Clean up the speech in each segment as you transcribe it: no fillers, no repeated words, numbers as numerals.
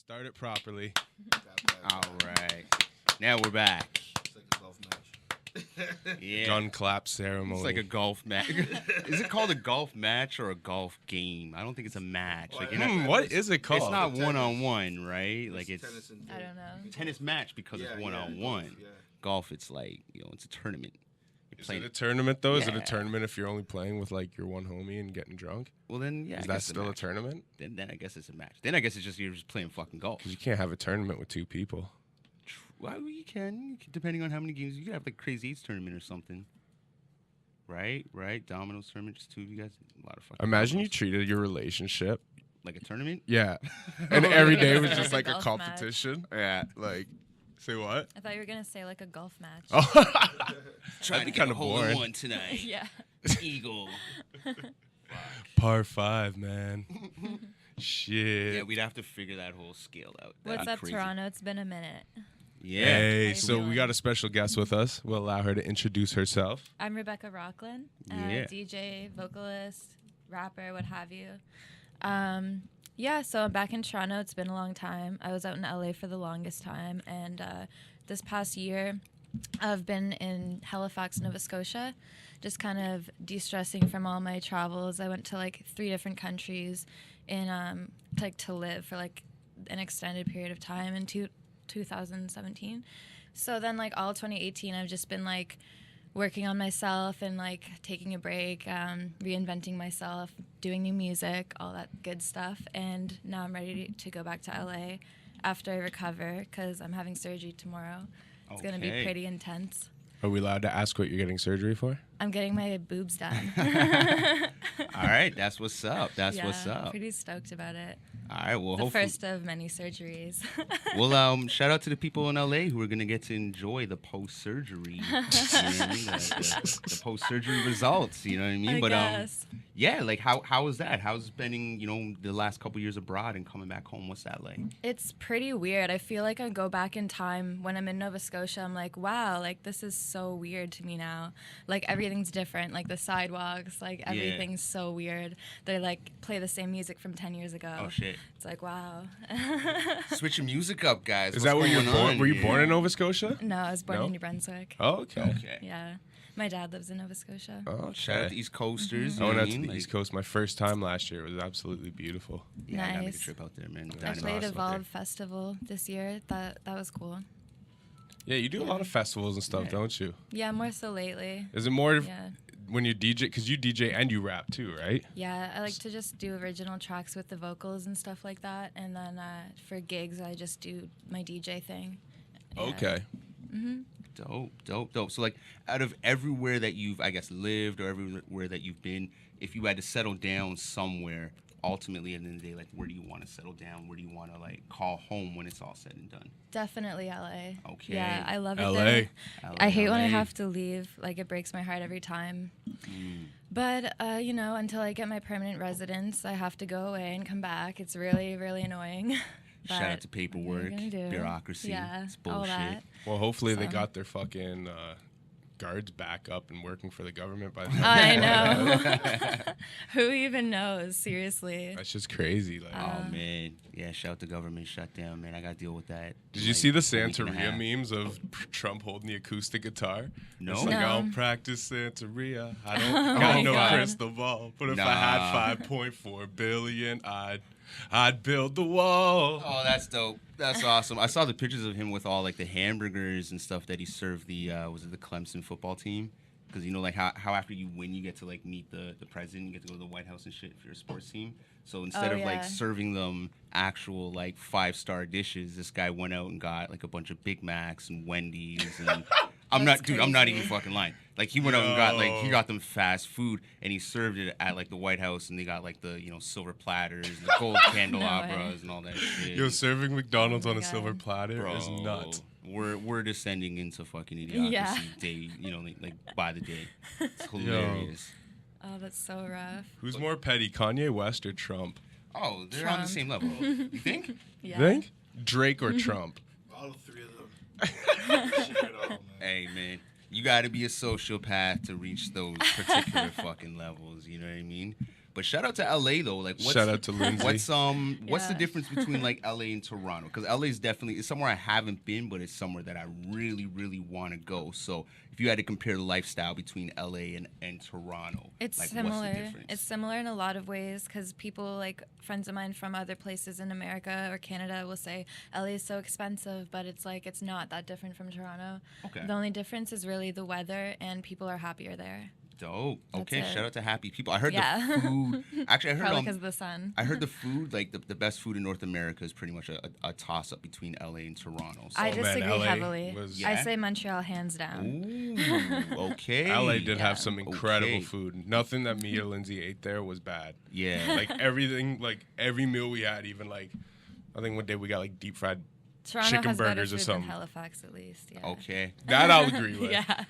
Start it properly. All right. Now we're back. It's like a golf match. Yeah. Gun clap ceremony. It's like a golf match. Is it called a golf match or a golf game? I don't think it's a match. Well, Like you're not, What is it called? it's not Tennis. one-on-one, right? Like it's tennis and I don't know. tennis match because it's one-on-one. Yeah. Golf, it's like, it's a tournament. You're Is playing it a tournament, though? Is it a Yeah. tournament if you're only playing with, like, your one homie and getting drunk? Well, then, yeah. Is I that guess still a match. tournament? Then I guess it's a match. Then I guess it's just you're just playing fucking golf. Because you can't have a tournament with two people. Well, you can, depending on how many games. You could have like Crazy Eights tournament or something. Right? Dominoes tournament, just two of you guys. A lot of fucking Imagine you dominoes. treated your relationship. Like a tournament? Yeah. And every day was Like just a like a golf match. competition. Yeah. Like, say what? I thought you were gonna say like a golf match. Oh, Trying be to get kinda a hole in boring. one tonight. Yeah. Eagle. Par 5, man. Shit. Yeah, we'd have to figure that whole scale out. That'd What's be up, crazy. Toronto? It's been a minute. Yeah. Hey, you so we doing? got a special guest with us. We'll allow her to introduce herself. I'm Rebecca Rocklynn, Yeah. DJ, vocalist, rapper, what have you. Yeah, so I'm back in Toronto. It's been a long time. I was out in LA for the longest time, and this past year, I've been in Halifax, Nova Scotia, just kind of de-stressing from all my travels. I went to like 3 different countries in to live for like an extended period of time in 2017. So then like all 2018, I've just been like working on myself and like taking a break, reinventing myself, doing new music, all that good stuff. And now I'm ready to go back to LA after I recover because I'm having surgery tomorrow. It's going to be Okay. pretty intense. Are we allowed to ask what you're getting surgery for? I'm getting my boobs done. All right, that's what's up. That's yeah, what's up. Pretty stoked about it. All right, well, The hopefully. first of many surgeries. Well, shout out to the people in LA who are gonna get to enjoy the post-surgery, the post-surgery results. You know what I mean? I But guess. yeah, like how was that? How's spending the last couple years abroad and coming back home? What's that like? It's pretty weird. I feel like I go back in time when I'm in Nova Scotia. I'm like, wow, like this is so weird to me now. Like everything's different. Like the sidewalks, like everything's so weird. They like play the same music from 10 years ago. Oh shit! It's like, wow. Switch your music up, guys. Is that where you're going born? on Were you here? born in Nova Scotia? No, I was born No? in New Brunswick. Oh, okay. Okay. Yeah. My dad lives in Nova Scotia. Oh, okay. Shout out to East Coasters. I You went know out what to I the mean? East Coast my first time last year. It was absolutely beautiful. Yeah, I gotta make a Nice. trip out there, man. I That's played awesome. Evolve Festival this year. That was cool. Yeah, you do a lot of festivals and stuff, Yeah. don't you? Yeah, more so lately. Is it more Yeah. when you DJ? Because you DJ and you rap too, right? Yeah, I like to just do original tracks with the vocals and stuff like that. And then for gigs, I just do my DJ thing. Yeah. Okay. Dope. So, like, out of everywhere that you've, I guess, lived or everywhere that you've been, if you had to settle down somewhere, ultimately, at the end of the day, like, where do you want to settle down? Where do you want to, like, call home when it's all said and done? Definitely LA. Okay. Yeah, I love it LA. there. I hate when I LA. have to leave. Like, it breaks my heart every time. Mm. But, until I get my permanent residence, I have to go away and come back. It's really, really annoying. Shout But out to paperwork, what are you gonna do? bureaucracy. Yeah, It's all bullshit. that. Well, hopefully they So- got their fucking guards back up and working for the government by the time. I know. Who even knows? Seriously. That's just crazy. Like, Oh, man. Yeah, shout out to government shutdown, man. I got to deal with that. did you like, see the a week and a Santeria half. memes of Trump holding the acoustic guitar? No. It's like, No. I'll practice Santeria. I don't Oh got my no God. crystal ball. But if I Nah. had 5.4 billion, I'd build the wall. Oh, that's dope. That's awesome. I saw the pictures of him with all like the hamburgers and stuff that he served the was it the Clemson football team? Because like how after you win you get to like meet the president, you get to go to the White House and shit if you're a sports team. So instead of like yeah. serving them actual like 5-star dishes, this guy went out and got like a bunch of Big Macs and Wendy's and I'm not That's even crazy. fucking lying. Like he went out and he got them fast food and he served it at like the White House and they got like the silver platters and the gold candelabras and all that shit. Yo, serving McDonald's Oh on my a silver God. platter Bro, is nuts. We're descending into fucking idiocracy Yeah. day, like by the day. It's hilarious. Oh, that's so rough. Who's more petty, Kanye West or Trump? Oh, they're on the Trump. same level. You think? Yeah. Think? Drake or Trump? All 3 of them. Share it all, man. Hey man, you got to be a sociopath to reach those particular fucking levels. You know what I mean? But shout out to LA though. Like, Shout out to Lindsay. What's the Yeah. difference between like LA and Toronto? Because LA is definitely it's somewhere I haven't been, but it's somewhere that I really, really want to go. So if you had to compare the lifestyle between LA and Toronto, It's like, similar. What's the difference? It's similar in a lot of ways because people, like friends of mine from other places in America or Canada, will say LA is so expensive, but it's like it's not that different from Toronto. Okay. The only difference is really the weather, and people are happier there. Dope. That's Okay, it. shout out to happy people. I heard Yeah. the food. Actually, I heard Probably because of the sun. I heard the food, like the best food in North America is pretty much a toss up between LA and Toronto. So. I man, disagree LA heavily. was- Yeah? I say Montreal hands down. Ooh, okay. LA did Yeah. have some incredible Okay. food. Nothing that me or Lindsay ate there was bad. Yeah. Like everything, like every meal we had, even like I think one day we got like deep fried. Toronto Chicken has better burgers or food something. than Halifax, at least. Yeah. Okay. That I'll agree with. Yeah.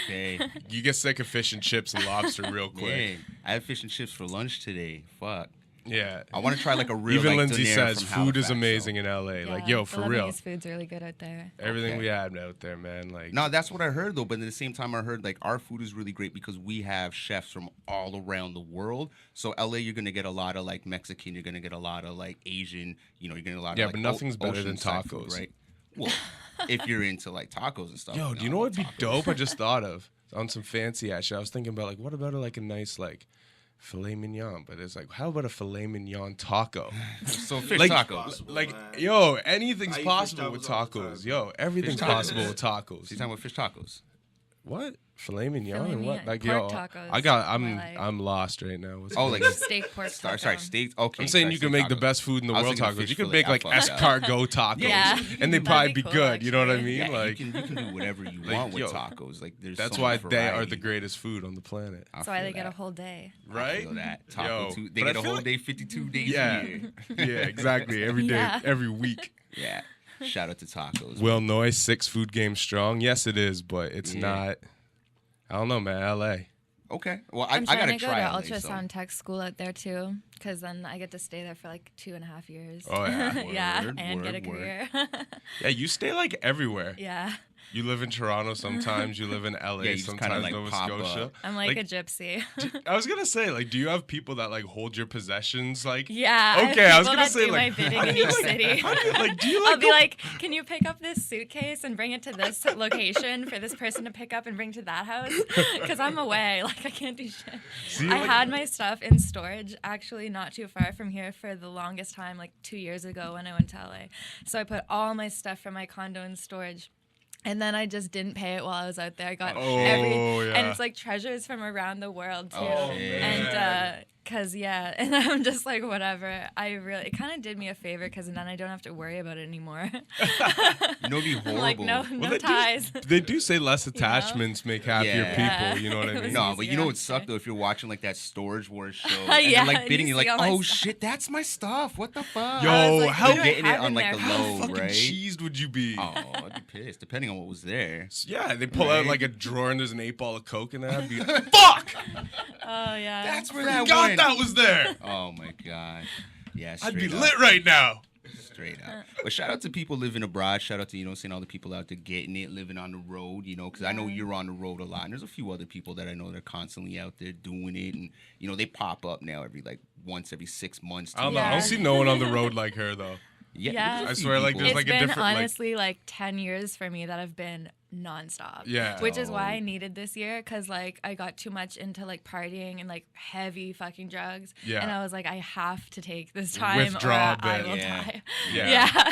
Okay. You get sick of fish and chips and lobster real quick. Dang. I had fish and chips for lunch today. Fuck. Yeah. I want to try like a real. Even like, Lindsay donair says from food is Halifax, amazing so. in LA. Like, Yeah, yo, the for real. Lebanese food's really good out there. Everything Okay. we had out there, man. Like, No, that's what I heard though. But at the same time, I heard like our food is really great because we have chefs from all around the world. So LA, you're gonna get a lot of like Mexican. You're gonna get a lot of like Asian. You know, you're gonna get a lot Yeah, of like, but nothing's better than oceanside food, tacos. right? Well, if you're into like tacos and stuff. yo, you do you know what'd be dope? I just thought of on some fancy ass shit. I was thinking about like, what about like a nice like filet mignon? But it's like, how about a filet mignon taco? So fish Like- tacos. Possible, Like, man. yo, anything's I eat fish possible with tacos all the tacos. time. Yo, everything's Fish tacos. possible with So you're tacos. talking about fish tacos. What? Filet mignon Filet and what? mignon. Like, Pork yo, tacos, I'm more like. I'm lost right now. What's Oh, going like on? Steak pork taco. Sorry, steak. Okay. I'm saying sorry, you can steak make the tacos. best food in the I was world thinking tacos. fish You can fillet. make I like fucked up. escargot tacos, Yeah. and they'd That'd probably be be cool, good. You know what I actually. mean? Yeah, Like, you can do whatever you Like, want with yo, tacos. Like there's that's so why much they are variety. the greatest food on the planet, I That's why feel they get a that. whole day. I right? feel that. Taco Yo, Tuesday. They but I get a feel whole like- day, 52 days Yeah, a year. yeah, exactly. Every day, Yeah. every week. Yeah. Shout out to tacos. Will Noise 6 food game strong? Yes, it is, but it's Yeah. not. I don't know, man. LA. Okay. Well, I I'm trying gotta to go try to LA, ultrasound tech school out there too, because then I get to stay there for like 2.5 years. Oh, yeah. yeah, Word, and get a word, word. career. Yeah, you stay like everywhere. yeah, You live in Toronto sometimes. You live in LA Yeah, you just kinda, sometimes. like, Nova pop Scotia. up. I'm like a gypsy. I was gonna say, like, do you have people that like hold your possessions? Like, yeah. Okay, I was people gonna that say, do like, my bidding how do in you, each like- city. how do you, like, do you, like, I'll be go- like, can you pick up this suitcase and bring it to this location for this person to pick up and bring to that house? Because I'm away. Like, I can't do shit. See, I like- had my stuff in storage, actually, not too far from here for the longest time, like 2 years ago when I went to LA. So I put all my stuff from my condo in storage. And then I just didn't pay it while I was out there. I got Oh, and yeah. it's like treasures from around the world too. Oh, And man. cause yeah, and I'm just like whatever. It kind of did me a favor because then I don't have to worry about it anymore. You know, it'd be I'm horrible. like no they ties. They do say less attachments make happier Yeah. people. You know what I It mean? was No, but you know what easier. sucked though? If you're watching like that Storage Wars show, and Yeah, they're like and bidding, you you're like, see all my oh stuff. shit, that's my stuff. What the fuck? Yo, I was like, how what do I getting it have on in like there? the How low, fucking right? cheesed would you be? Oh, I'd be pissed, depending on what was there. Yeah, they pull out Right. like a drawer and there's an 8-ball of Coke in there. I'd be like, fuck! Oh yeah. That's where that God, went. that was there. Oh my god. Yeah, I'd be straight up. lit right now. Straight up. But shout out to people living abroad. Shout out to, you know, seeing all the people out there getting it, living on the road, you know, because I know Yeah. you're on the road a lot. And there's a few other people that I know that are constantly out there doing it. And, you know, they pop up now once every 6 months. I don't know. I don't Yeah. see no one on the road like her though. Yeah. Yeah. there's a I few swear, like, people. there's It's like a been different, like- honestly like 10 years for me that have been nonstop. Yeah. Which is why I Oh. needed this year because like I got too much into like partying and like heavy fucking drugs. Yeah. And I was like, I have to take this time Withdraw or I bit. will Yeah. die. Yeah.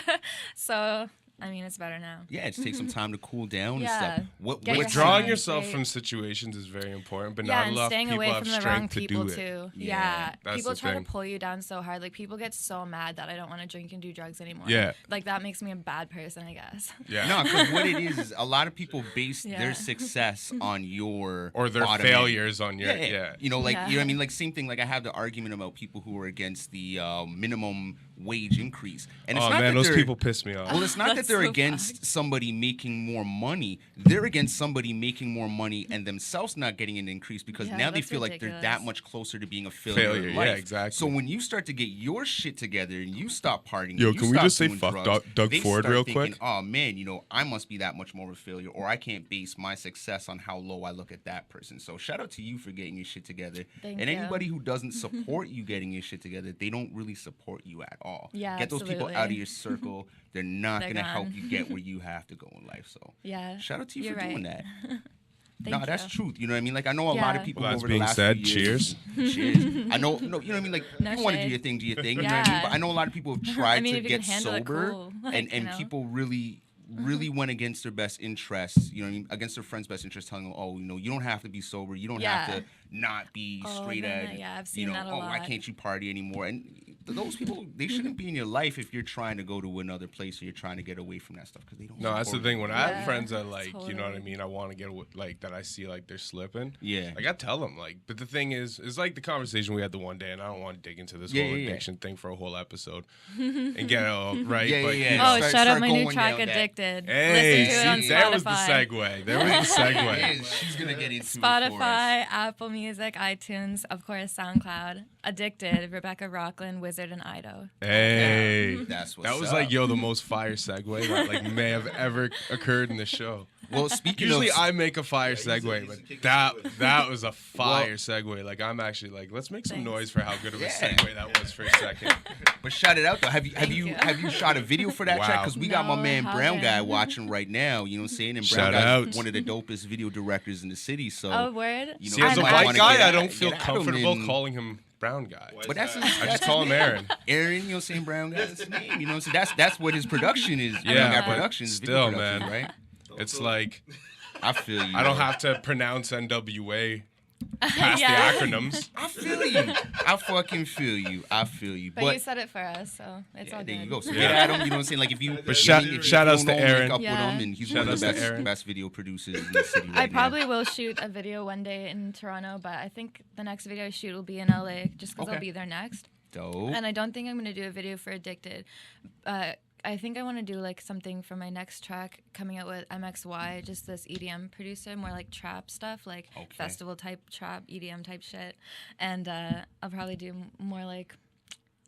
Yeah. So I mean, it's better now. Yeah, just take some time to cool down Yeah. and stuff. What Get your Withdrawing head yourself straight. from situations is very important, but Yeah, not and enough staying people away have from the wrong strength to people do it. too. Yeah, Yeah, that's people the try thing. to pull you down so hard. Like people get so mad that I don't want to drink and do drugs anymore. Yeah. like that makes me a bad person, I guess. Yeah. No, because what it is a lot of people base Yeah. their success on your Or their bottom end. failures on your yeah. You know, like Yeah. you know what I mean? Like same thing, like I have the argument about people who are against the minimum wage increase. And it's Oh not man, that those they're- people piss me off. Well, it's not that That's they're so against fucked. somebody making more money. They're against somebody making more money and themselves not getting an increase because Yeah, now they that's feel like they're that ridiculous. much closer to being a failure. Failure, in yeah, life. exactly. So when you start to get your shit together and you stop partying, Yo, and you can we stop just say doing fuck drugs, Doug they Ford start real thinking, quick? oh man, I must be that much more of a failure, or I can't base my success on how low I look at that person. So shout out to you for getting your shit together. Thank and you. anybody who doesn't support you getting your shit together, they don't really support you at all. Yeah, Get those people absolutely. out of your circle. They're not They're going to help gone. you get where you have to go in life. So Yeah. shout out to you You're for doing right. that. Thank No, that's you. truth. You know what I mean? Like I know a lot of Yeah. people Well, over that's the being last said, few years. Cheers. I know, no, you know what I mean? Like No you want to do shade. your thing, do your thing. You know what I mean? Yeah. But I know a lot of people have tried I mean, to if you get can handle it, sober, cool. Like, and you know. people really went against their best interests. You know what I mean? Against their friends' best interests, telling them, oh, you don't have to be sober. You don't have Yeah. to not be Oh, straight no, no, edge. yeah, I've seen that a why lot. can't you party anymore? And those people, they shouldn't be in your life if you're trying to go to another place or you're trying to get away from that stuff because they don't. No, that's the support thing. you. When I have Yeah, friends that like, you know what I totally. mean, I want to get like that. I see like they're slipping. Yeah. Like I tell them like, but the thing is, it's like the conversation we had the one day, and I don't want to dig into this Yeah, whole yeah, yeah. addiction thing for a whole episode and get it all right. Yeah, but, yeah, you yeah. know, Oh, Start- shout out start my new going track, down that- Addicted. Hey, Listen to it on see, there was the Spotify. segue. There was the segue. Yeah, she's gonna get into it for Spotify, us. Apple Music, iTunes, of course, SoundCloud. Addicted, Rebecca Rocklynn, Wizard, and Ido. Hey, That's what's that was up. like the most fire segue that like may have ever occurred in the show. Well, speaking Usually of, I make a fire he's segue, a but kick that segue. that was a fire segue. Like I'm actually like, let's make some Thanks. noise for how good of a Yeah. segue that was for a second. but shout it out though. Have you Thank you. shot a video for that track? Wow. Because we got my No, I man Brown Guy haven't. watching right now. You know what I'm saying? And Shout Brown Guy's out. one of the dopest video directors in the city. So Oh, word? you know, See, as a you might white wanna guy, get I at- don't feel get at him comfortable and- calling him brown guy. Why is But that's that? I just call him Aaron. Aaron, you know what I'm saying? Brown Guy's his name. You know what I'm saying? That's what his production is. Yeah, Brown Guy but Productions, still, video production, man. right? It's like I feel you. I don't bro. have to pronounce NWA past Yeah. the acronyms. I feel you. I fucking feel you. I feel you. But you said it for us, so it's yeah, all there good. you go. So Yeah. get at him. You know what I'm saying? Like if you, But you shout- know, if shout you outs don't to know him, Aaron. link up Yeah. with him, and he's Shout one of outs the to best, Aaron. best video producers in the city. I Right probably will shoot a video one day in Toronto, but I think the next video I shoot will be in LA just because Okay. I'll be there next. now. Dope. And I don't think I'm going to do a video for Addicted. I think I want to do like something for my next track coming out with MXY, just this EDM producer, more like trap stuff, like Okay. festival type trap, EDM type shit. And I'll probably do more like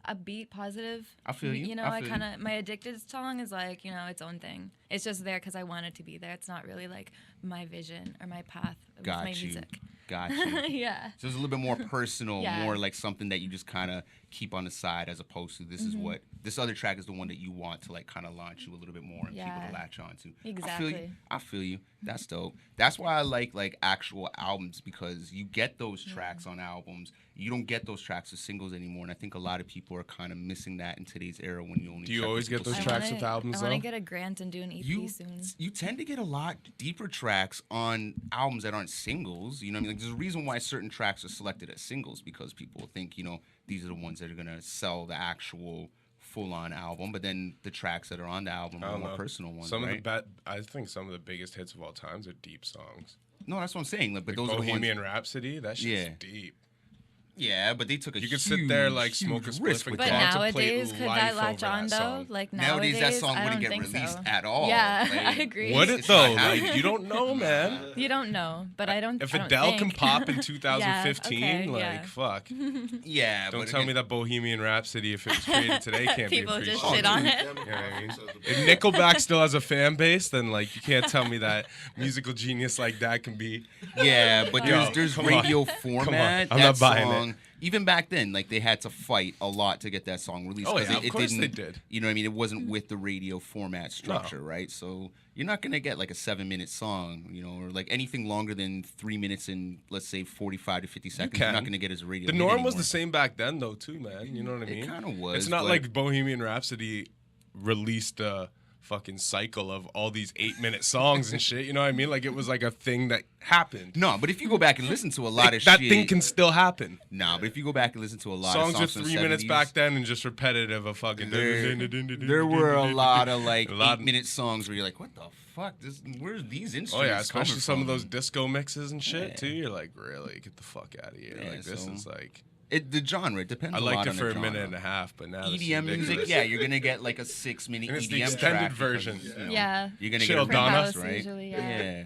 a beat positive. I feel you. You know, I I feel kind of, my Addicted song is like, its own thing. It's just there because I want it to be there. It's not really like my vision or my path with Got my you. music. Got you. Yeah. So it's a little bit more personal, Yeah. more like something that you just kind of keep on the side, as opposed to this is what this other track is the one that you want to like kind of launch you a little bit more and people Yeah. to latch on to. Exactly. I feel you. That's dope. That's why I like actual albums, because you get those tracks on albums. You don't get those tracks as singles anymore, and I think a lot of people are kind of missing that in today's era when you only. Do you check always with get those people's tracks singles. with albums, I want though? to get a grant and do an EP You soon. you tend to get a lot deeper tracks on albums that aren't singles. You know what I mean? Like, there's a reason why certain tracks are selected as singles, because people think, these are the ones that are gonna sell the actual full-on album, but then the tracks that are on the album I are don't more know. personal ones, Some right? of I think some of the biggest hits of all times are deep songs. No, that's what I'm saying. Like, but Like those Bohemian are the ones. Rhapsody, that shit's Yeah. deep. Yeah, but they took a You could huge, sit there, like, smoke a huge spliff risk and with But that. contemplate nowadays, could life that latch over on that though? song. Like Nowadays, that song I wouldn't don't get think released so. at all. Yeah, Like, I agree. Would it It's though? not Like happening. you don't know, man. You don't know, but I don't. If I don't Adele think. can pop in 2015, okay, like yeah. fuck. Yeah, Don't but tell again, me that Bohemian Rhapsody, if it was created today, can't People be just appreciated. shit on it. You know what I mean? If Nickelback still has a fan base, then like you can't tell me that musical genius like that can be. Yeah, but Yo, there's come on. radio Come on. format. I'm that not buying song, it. Even back then, like they had to fight a lot to get that song released. Oh, 'cause yeah, it, of course didn't, they did. You know what I mean? It wasn't with the radio format structure, right? So you're not gonna get like a 7-minute song, or like anything longer than 3 minutes and let's say 45 to 50 seconds. You're can. not gonna get as a radio. The hit norm was anymore. the same back then, though, too, man. You know what I It mean? kinda was, It's not but- like Bohemian Rhapsody released a fucking cycle of all these 8-minute songs and shit. You know what I mean? Like it was like a thing that happened. No, but if you go back and listen to a lot of that shit, thing can still happen. Nah, but if you go back and listen to a lot Songs of with songs 3 from the minutes 70s, back then and just repetitive of fucking. there were a lot of like A lot- 8-minute songs where you're like, what the fuck? Where's these instruments? Oh yeah, especially coming some of from? those disco mixes and shit Yeah. too. You're like, really? Get the fuck out of here! Yeah, like this so- is like. The genre, it depends I a lot liked it on for the a minute genre. and a half, but now this is EDM music, ridiculous. yeah, you're gonna get like a 6-minute And it's the EDM extended track version. because, you know, Yeah. you're gonna Chill get a Donna. remix, right? Usually, yeah.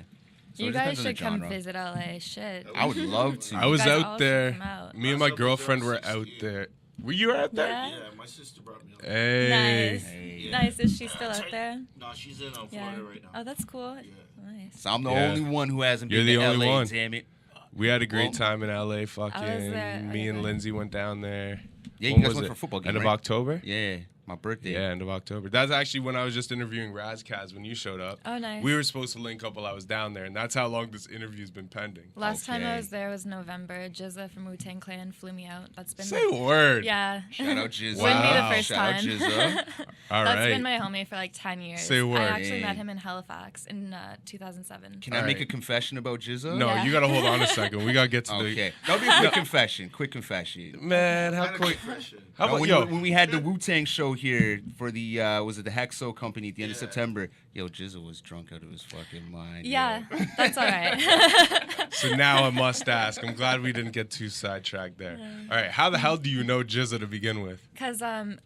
So You it guys depends on the should come genre. visit LA. Shit. I would love to. I was guys all out should there. come out. Me and my Last girlfriend episode were out 16. there. Were you out there? Yeah. Yeah, my sister brought me. Hey. Nice. Hey. Nice. Is she still out there? No, she's in Florida Yeah. right now. Oh, that's cool. Yeah. Nice. So I'm the Yeah. only one who hasn't You're been the to only LA. one. Damn it. We had a great Well, time in LA. Fucking there. me and Okay. Lindsay went down there. Yeah, you When guys was went it? for a football game, End of right? October? Yeah, my birthday. Yeah, end of October. That's actually when I was just interviewing Razkaz when you showed up. Oh, nice. We were supposed to link up while I was down there, and that's how long this interview's been pending. Last time I Okay. was there was November. Jizza from Wu-Tang Clan flew me out. That's been Say word. yeah. Shout out Jizza. Wouldn't be the Wow. first Shout out time. Jizza. All That's right. been my homie for like 10 years. Say word. I actually Hey. met him in Halifax in 2007. Can I All make right. a confession about Jizza? No, Yeah. you gotta hold on a second. We gotta get to Okay. That'll be a quick confession. Quick confession. the man. How Kinda quick? confession. How about when, yo? when we had the Wu-Tang show here for the was it the Hexo company at the end of Yeah. September? Yo, Jizza was drunk out of his fucking mind. Yeah, yo. that's all right. So now I must ask. I'm glad we didn't get too sidetracked there. All right, how the hell do you know Jizza to begin with? Because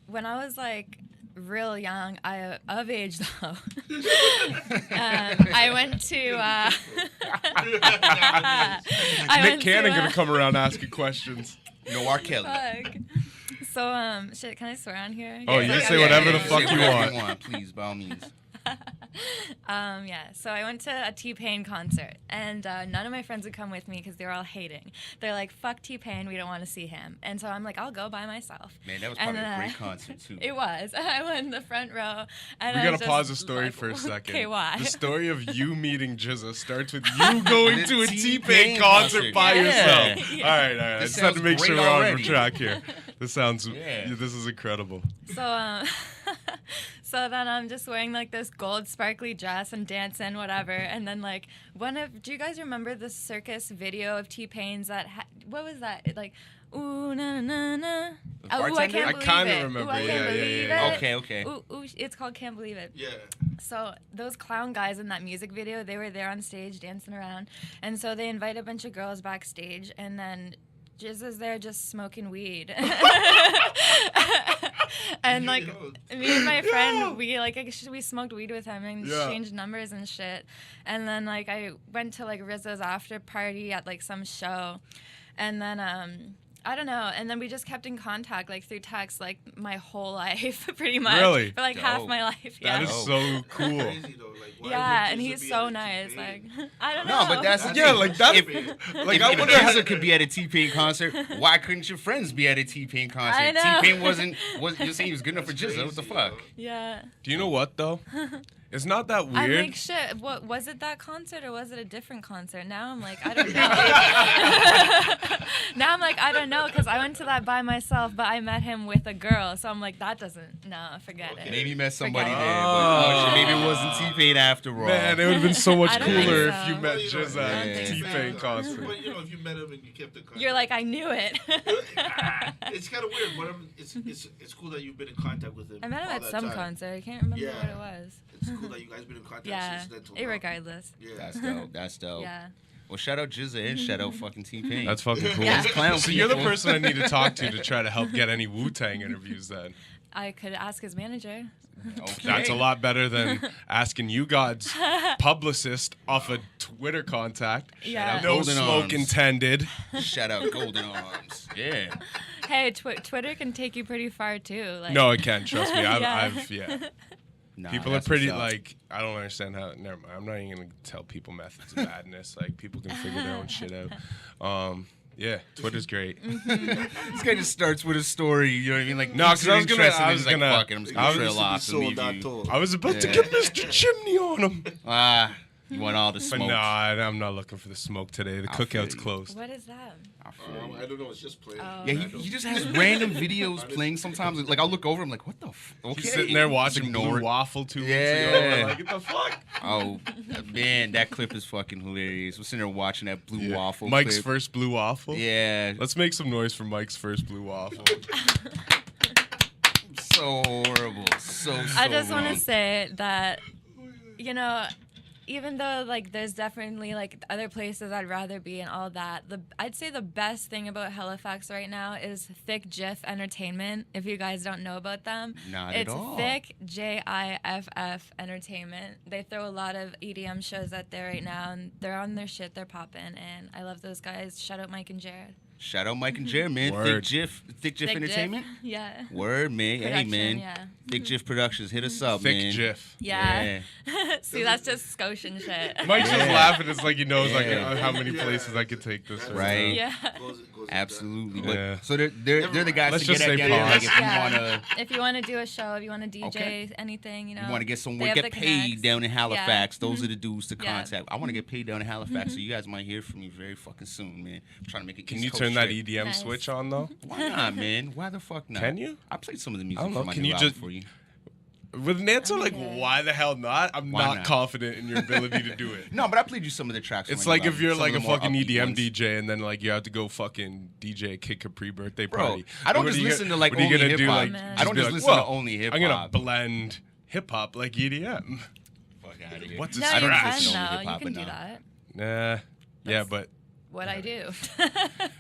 when I was like real young, of age though, I went to. I Nick went Cannon to, gonna come around asking questions. No R. Kelly. Fuck. So shit, can I swear on here? Oh, Yeah, you like, say okay. whatever the Say fuck you whatever want. Please, by all means. Yeah, so I went to a T-Pain concert, and none of my friends would come with me because they were all hating. They're like, fuck T-Pain, we don't want to see him. And so I'm like, I'll go by myself. Man, that was And, probably a great concert too. It was. I went in the front row. And We I gotta was pause the just story like, for a second. Okay, why? The story of you meeting Jizza starts with you going The to a T-Pain T-Pain concert concert. by Yeah. yourself. Yeah. All right. I This just had to sounds make sure great we're on already. track here. This sounds. Yeah. This is incredible. So, so then I'm just wearing like this gold sparkly dress and dancing, whatever. And then like do you guys remember the circus video of T-Pain's that, what was that? Like, ooh, na na na na. Oh, ooh, I Bartender? can't I believe kinda it. remember, Ooh, I yeah, can't yeah, believe yeah, it. Okay, okay. Ooh, it's called Can't Believe It. Yeah. So those clown guys in that music video, they were there on stage dancing around. And so they invite a bunch of girls backstage, and then Jizza's there just smoking weed. And like me and my friend, we smoked weed with him and Yeah. exchanged numbers and shit. And then like I went to like Rizzo's after party at like some show, and then I don't know. And then we just kept in contact like through text like my whole life pretty much. Really? For like half Dope. my life. That Yeah. is so cool. Crazy though. Like, why Yeah, would and Jizza he's be so at a nice. Like T-Pain? I don't know. No, but that's the Yeah, thing. like that. If, Like if, I if wonder. Jizza could be at a T-Pain concert, why couldn't your friends be at a T-Pain concert? I know. T-Pain you're saying he was good enough for That's Jizza. What the crazy, fuck? yo. Yeah. Do you know what though? It's not that I'm weird. like, shit, what was it, that concert or was it a different concert? Now I'm like, I don't know. Now I'm like, I don't know, because I went to that by myself, but I met him with a girl. So I'm like, that doesn't, no, forget it. Maybe you met somebody Forget there, it. but shit, maybe it wasn't T-Pain after all. Man, it would have been so much I don't think cooler so. if you met Well, you know, Jizza at yeah. a T-Pain concert. But you know, if you met him and you kept the contact. You're like, I knew it. It's kind of weird, but it's cool that you've been in contact with him. I met him all at that some time. concert. I can't remember Yeah. what it was. It's cool that you guys been in contact Yeah, since then till now. irregardless. Yeah. That's dope. That's dope. Yeah. Well, shout out Jizza and shout out fucking T-Pain. That's fucking cool. Yeah. Clown So you're the people. person I need to talk to try to help get any Wu-Tang interviews then. I could ask his manager. Okay. That's a lot better than asking you God's publicist off a Twitter contact. Yeah. No Golden smoke Arms. intended. Shout out Golden Arms. Yeah. Hey, Twitter can take you pretty far too. Like, No, it can't. Trust me. Yeah. Yeah. Nah, People are that's pretty what's up. like, I don't understand how. Never mind. I'm not even gonna tell people methods of madness. Like people can figure their own shit out. Yeah, Twitter's great. This guy just starts with a story. You know what I mean? Like No, 'cause I was gonna- interested, I and was he's gonna- Like, fuck it, I'm just I gonna was trail Used to be off and sold, leave not you. told. I was about to Yeah. get Mr. Chimney on him. You want all the But smoke. no, I'm not looking for the smoke today. The I feel cookout's you. closed. What is that? I feel you. I don't know. It's just playing. Oh. Yeah, he just has random videos playing sometimes. Like, I'll look over, I'm like, what the f? Okay. He's sitting there watching Ignore Blue it. Waffle 2 weeks Yeah. ago. Like, get the fuck? Oh, man, that clip is fucking hilarious. We're sitting there watching that Blue Waffle Mike's clip. first Blue Waffle? Yeah. Let's make some noise for Mike's first Blue Waffle. So horrible. So I just want wrong. to say that, you know, even though like there's definitely like other places I'd rather be and all that, I'd say the best thing about Halifax right now is Thick GIF Entertainment. If you guys don't know about them, Not at all. It's Thick JIFF Entertainment. They throw a lot of EDM shows out there right now, and they're on their shit. They're popping, and I love those guys. Shout out Mike and Jared. Shout out Mike and Jared, man. Word. Thick GIF Entertainment. Yeah. Word, man. Hey, man. Yeah. Thick GIF Productions, hit us up, man. Thick GIF. Yeah. See, that's just Scotian shit. Mike's just Yeah. laughing. It's like he knows like Yeah. how many places I could take this. Right. Yeah. Goes Absolutely. Yeah. But so they're the guys Let's to get just at. say Like, pause. if you wanna If you want to do a show, if you want to DJ, Okay. anything, you know. you want to get some they work, have get the paid connects. down in Halifax. Yeah. Those are the dudes to Yeah. contact. I want to get paid down in Halifax, so you guys might hear from me very fucking soon, man. I'm trying to make it. Can East you Coast turn that straight. EDM Nice. switch on though? Why not, man? Why the fuck not? Can you? I played some of the I music don't know. from my Can new you album just- for you. With an answer like, Okay. why the hell not? I'm Why not not? confident in your ability to do it. No, but I played you some of the tracks. from It's my new like if album. you're Some like of a the more fucking upbeat EDM ones. DJ and then like you have to go fucking DJ Kid Capri birthday Bro, party. I don't What just are you listen gonna- to like what are you only gonna do, hip hop. like, Man. I don't be just like, listen to well, only hip I'm gonna hop. blend hip hop like EDM. Fuck outta here. What's No, a I don't you scratch? listen can to only though. You hip-hop can do enough. that. Nah. Yeah, That's- but What I do.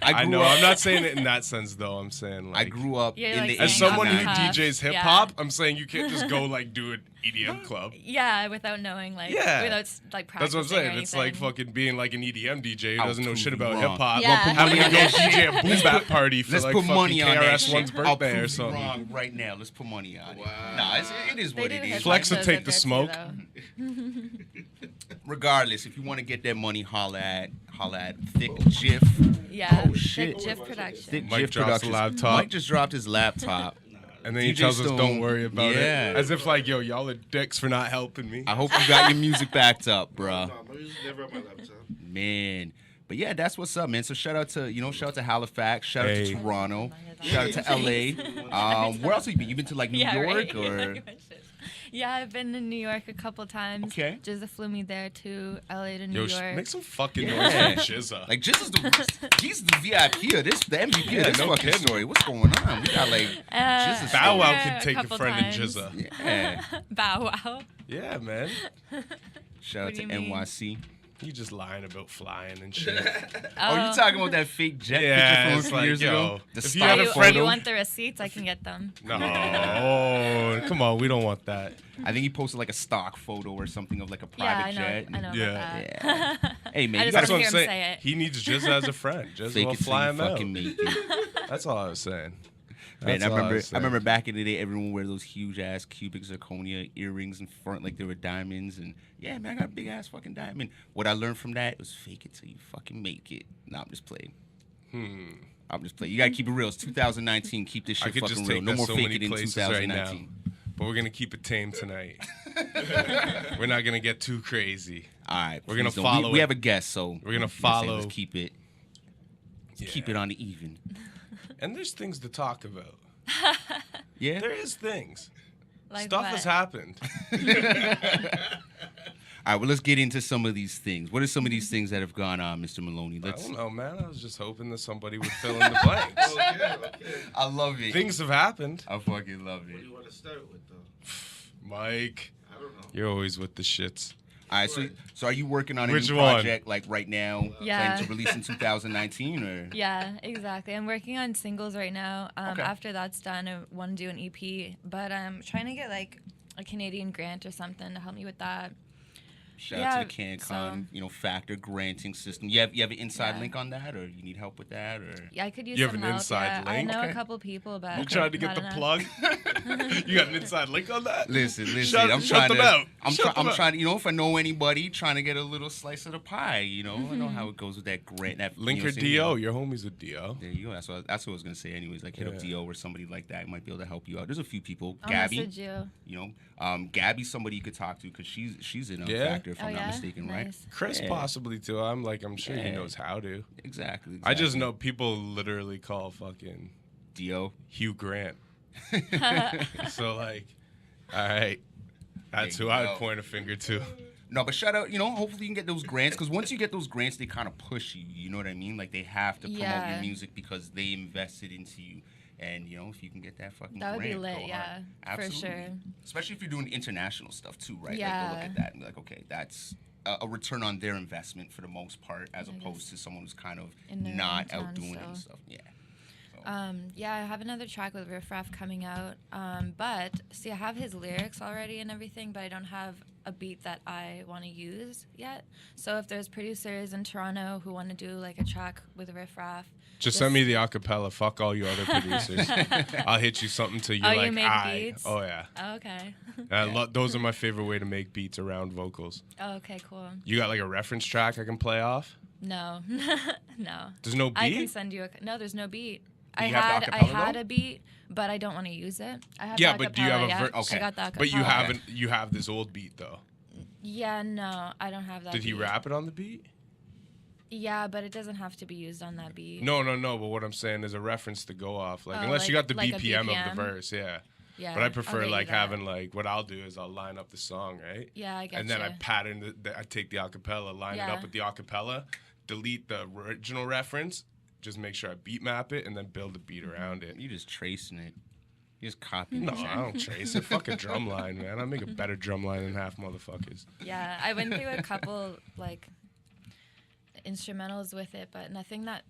I grew know. up- I'm not saying it in that sense though. I'm saying like I grew up You're, in like, the as saying someone off who the cuff. DJs hip Yeah. hop, I'm saying you can't just go like do an EDM club. Yeah, without knowing like Yeah. without like That's practicing. what I'm saying. Or It's like anything. fucking being like an EDM DJ who I'll doesn't know prove shit you about wrong. hip hop. Yeah. Having to go Let's DJ a boom bap party for Let's like put fucking money on that KRS One's shit. I'll birthday or prove you something. wrong right now. Let's put money on it. Wow. Nah, it is They what do it hip is. Flex hop will shows take out the there, smoke. Regardless, if you want to get that money, holla at Thick GIF. Yeah. Oh, shit. Thick GIF production. Thick Mike GIF drops the Productions. laptop. Mike just dropped his laptop. And then he DJ tells us, Stoan. don't worry about Yeah. it. As if like, yo, y'all are dicks for not helping me. I hope you got your music backed up, bruh. No, my music's never on my laptop. Man. But yeah, that's what's up, man. So shout out to Halifax, shout out Hey. to Toronto, Hey. shout out to LA. Where else have you been? You been to like New Yeah, York right. or? Yeah, I've been to New York a couple times. Okay. Jizza flew me there to LA to New Yo, York. make some fucking noise Yeah. for Jizza. Like he's the VIP of this, the MVP Yeah, of this no fucking kidding. story. What's going on? We got like Jizza's Bow Wow there could take a couple friend times. in Jizza. yeah. Bow Wow. Yeah, man. Shout out What to do you mean? NYC. You just lying about flying and shit. Oh, you talking about that fake jet Yeah, picture from a it's few like, years yo, ago? The if you stock had a you, friend- you want the receipts? I can get them. No, come on, we don't want that. I think he posted like a stock photo or something of like a Yeah, private I know. jet. I know Yeah. about that. Hey man, I you just gotta wanna That's hear what I'm him say saying. it. He needs Jizza as a friend. Jizza fake will it till fly you him out. fucking make it. That's all I was saying. Man, That's I all remember was I remember saying. back in the day, everyone wear those huge ass cubic zirconia earrings in front like they were diamonds, and yeah, man, I got a big ass fucking diamond. What I learned from that was fake it till you fucking make it. Nah, I'm just playing. I'm just playing. You gotta keep it real. It's 2019. Keep this I shit could fucking just real. take No that more so fake many it in places right now. 2019. But we're gonna keep it tame tonight. We're not gonna get too crazy. All right, We're gonna please don't. follow We it. have a guest, so We're gonna let's say follow- Let's keep it. Let's keep Yeah. it on the even. And there's things to talk about. Yeah. There is things. Like Stuff what? has happened. All right, well, let's get into some of these things. What are some of these things that have gone on, Mr. Maloney? I Let's. don't know, man. I was just hoping that somebody would fill in the blanks. Okay. I love it. Things have happened. I fucking love What do it. you want to start with, though? Mike, I don't know. you're always with the shits. All right, so are you working on a Which new one? project like right now? Yeah. Planning to release in 2019 or? Yeah, exactly. I'm working on singles right now. Okay. After that's done, I want to do an EP, but I'm trying to get like a Canadian grant or something to help me with that. Shout Yeah, out to the CanCon, so- factor granting system. You have an inside Yeah. link on that, or you need help with that, or? Yeah, I could use You have some an help. inside Yeah, I link? know Okay. a couple people, but You tried to get not the enough. plug? You got an inside link on that? Listen. Shut- I'm shut trying them to. out. I'm Shut them out. trying to. If I know anybody, trying to get a little slice of the pie. I know how it goes with that grant. That Link you know or what I'm saying? DO. Your homie's with DO. There you go. That's what I was gonna say. Anyways, like hit up Yeah. DO or somebody like that might be able to help you out. There's a few people. I'll Gabby, message you. Gabby's somebody you could talk to because she's in Yeah? Factor if Oh I'm not yeah, mistaken, right? nice. Chris Yeah. possibly too. I'm sure he Yeah. knows how to. Exactly. I just know people literally call fucking DO. Hugh Grant. So like, all right, that's There who you I go. would point a finger to. No, but shout out. Hopefully you can get those grants because once you get those grants, they kind of push you. You know what I mean? Like they have to promote your Yeah. music because they invested into you. And if you can get that fucking That would be grant, lit, go yeah, hard. for Absolutely. sure. Especially if you're doing international stuff too, right? Like Yeah. they'll look at that and be like, okay, that's a return on their investment for the most part, as opposed to someone who's kind of In their not hometown outdoing it and still. stuff. Yeah. Yeah, I have another track with Riff Raff coming out. But see, I have his lyrics already and everything, but I don't have a beat that I want to use yet. So if there's producers in Toronto who want to do like a track with Riff Raff, Just send me the acapella. Fuck all you other producers. I'll hit you something till you're Oh, like, you make "Aye." beats? Oh yeah. Oh, okay. Those are my favorite way to make beats around vocals. Oh, okay, cool. You got like a reference track I can play off? No, no. There's no beat? I can send you no. There's no beat. I you have the I acapella, had though? a beat, but I don't want to use it. I have Yeah, the but do you have a acapella, ver- okay. I got the acapella. But you haven't. You have this old beat though. Yeah, no, I don't have that. Did he beat. rap it on the beat? Yeah, but it doesn't have to be used on that beat. No. But what I'm saying is a reference to go off. Like Oh, unless you got the like a BPM of BPM? the verse, yeah. Yeah, But I I'll prefer get you like that. having like what I'll do is I'll line up the song, right? Yeah, I get And then you. I pattern I take the acapella, line it up Yeah. with the acapella, delete the original reference, just make sure I beat map it, and then build a beat around it. You just tracing it. You just copy No, the shit. I don't trace it. Fuck a drum line, man. I make a better drum line than half motherfuckers. Yeah, I went through a couple like instrumentals with it, but nothing that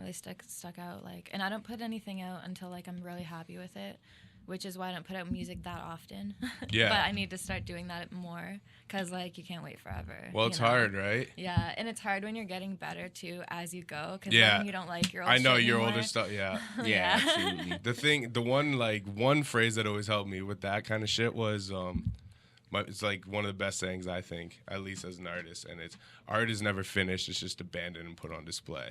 really stuck out. Like, and I don't put anything out until like I'm really happy with it, which is why I don't put out music that often. Yeah. But I need to start doing that more because like you can't wait forever. Well, you it's know? hard, right? Yeah, and it's hard when you're getting better too as you go because Yeah. then you don't like your old I know shit your anymore. older stuff, yeah. Yeah, absolutely. One phrase that always helped me with that kind of shit was, it's like one of the best things I think, at least as an artist, and it's art is never finished. It's just abandoned and put on display.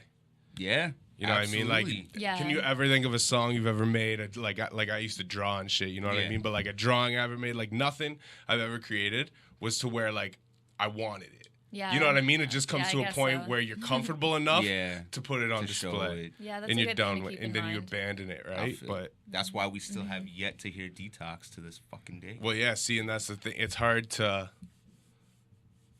Yeah. You know what I mean? Like, Yeah. can you ever think of a song you've ever made? Like I used to draw and shit. You know what I Yeah. mean? But like a drawing I ever made, like nothing I've ever created was to where like I wanted it. Yeah. You know what I mean? It just comes Yeah, I to a guess point so. where you're comfortable enough Yeah, to put it on to show display. it. Yeah, that's And a you're good done thing to with, keep and in then you mind. abandon it, I right? feel But it. That's why we still have yet to hear Detox to this fucking day. well, yeah. See, and that's the thing. It's hard to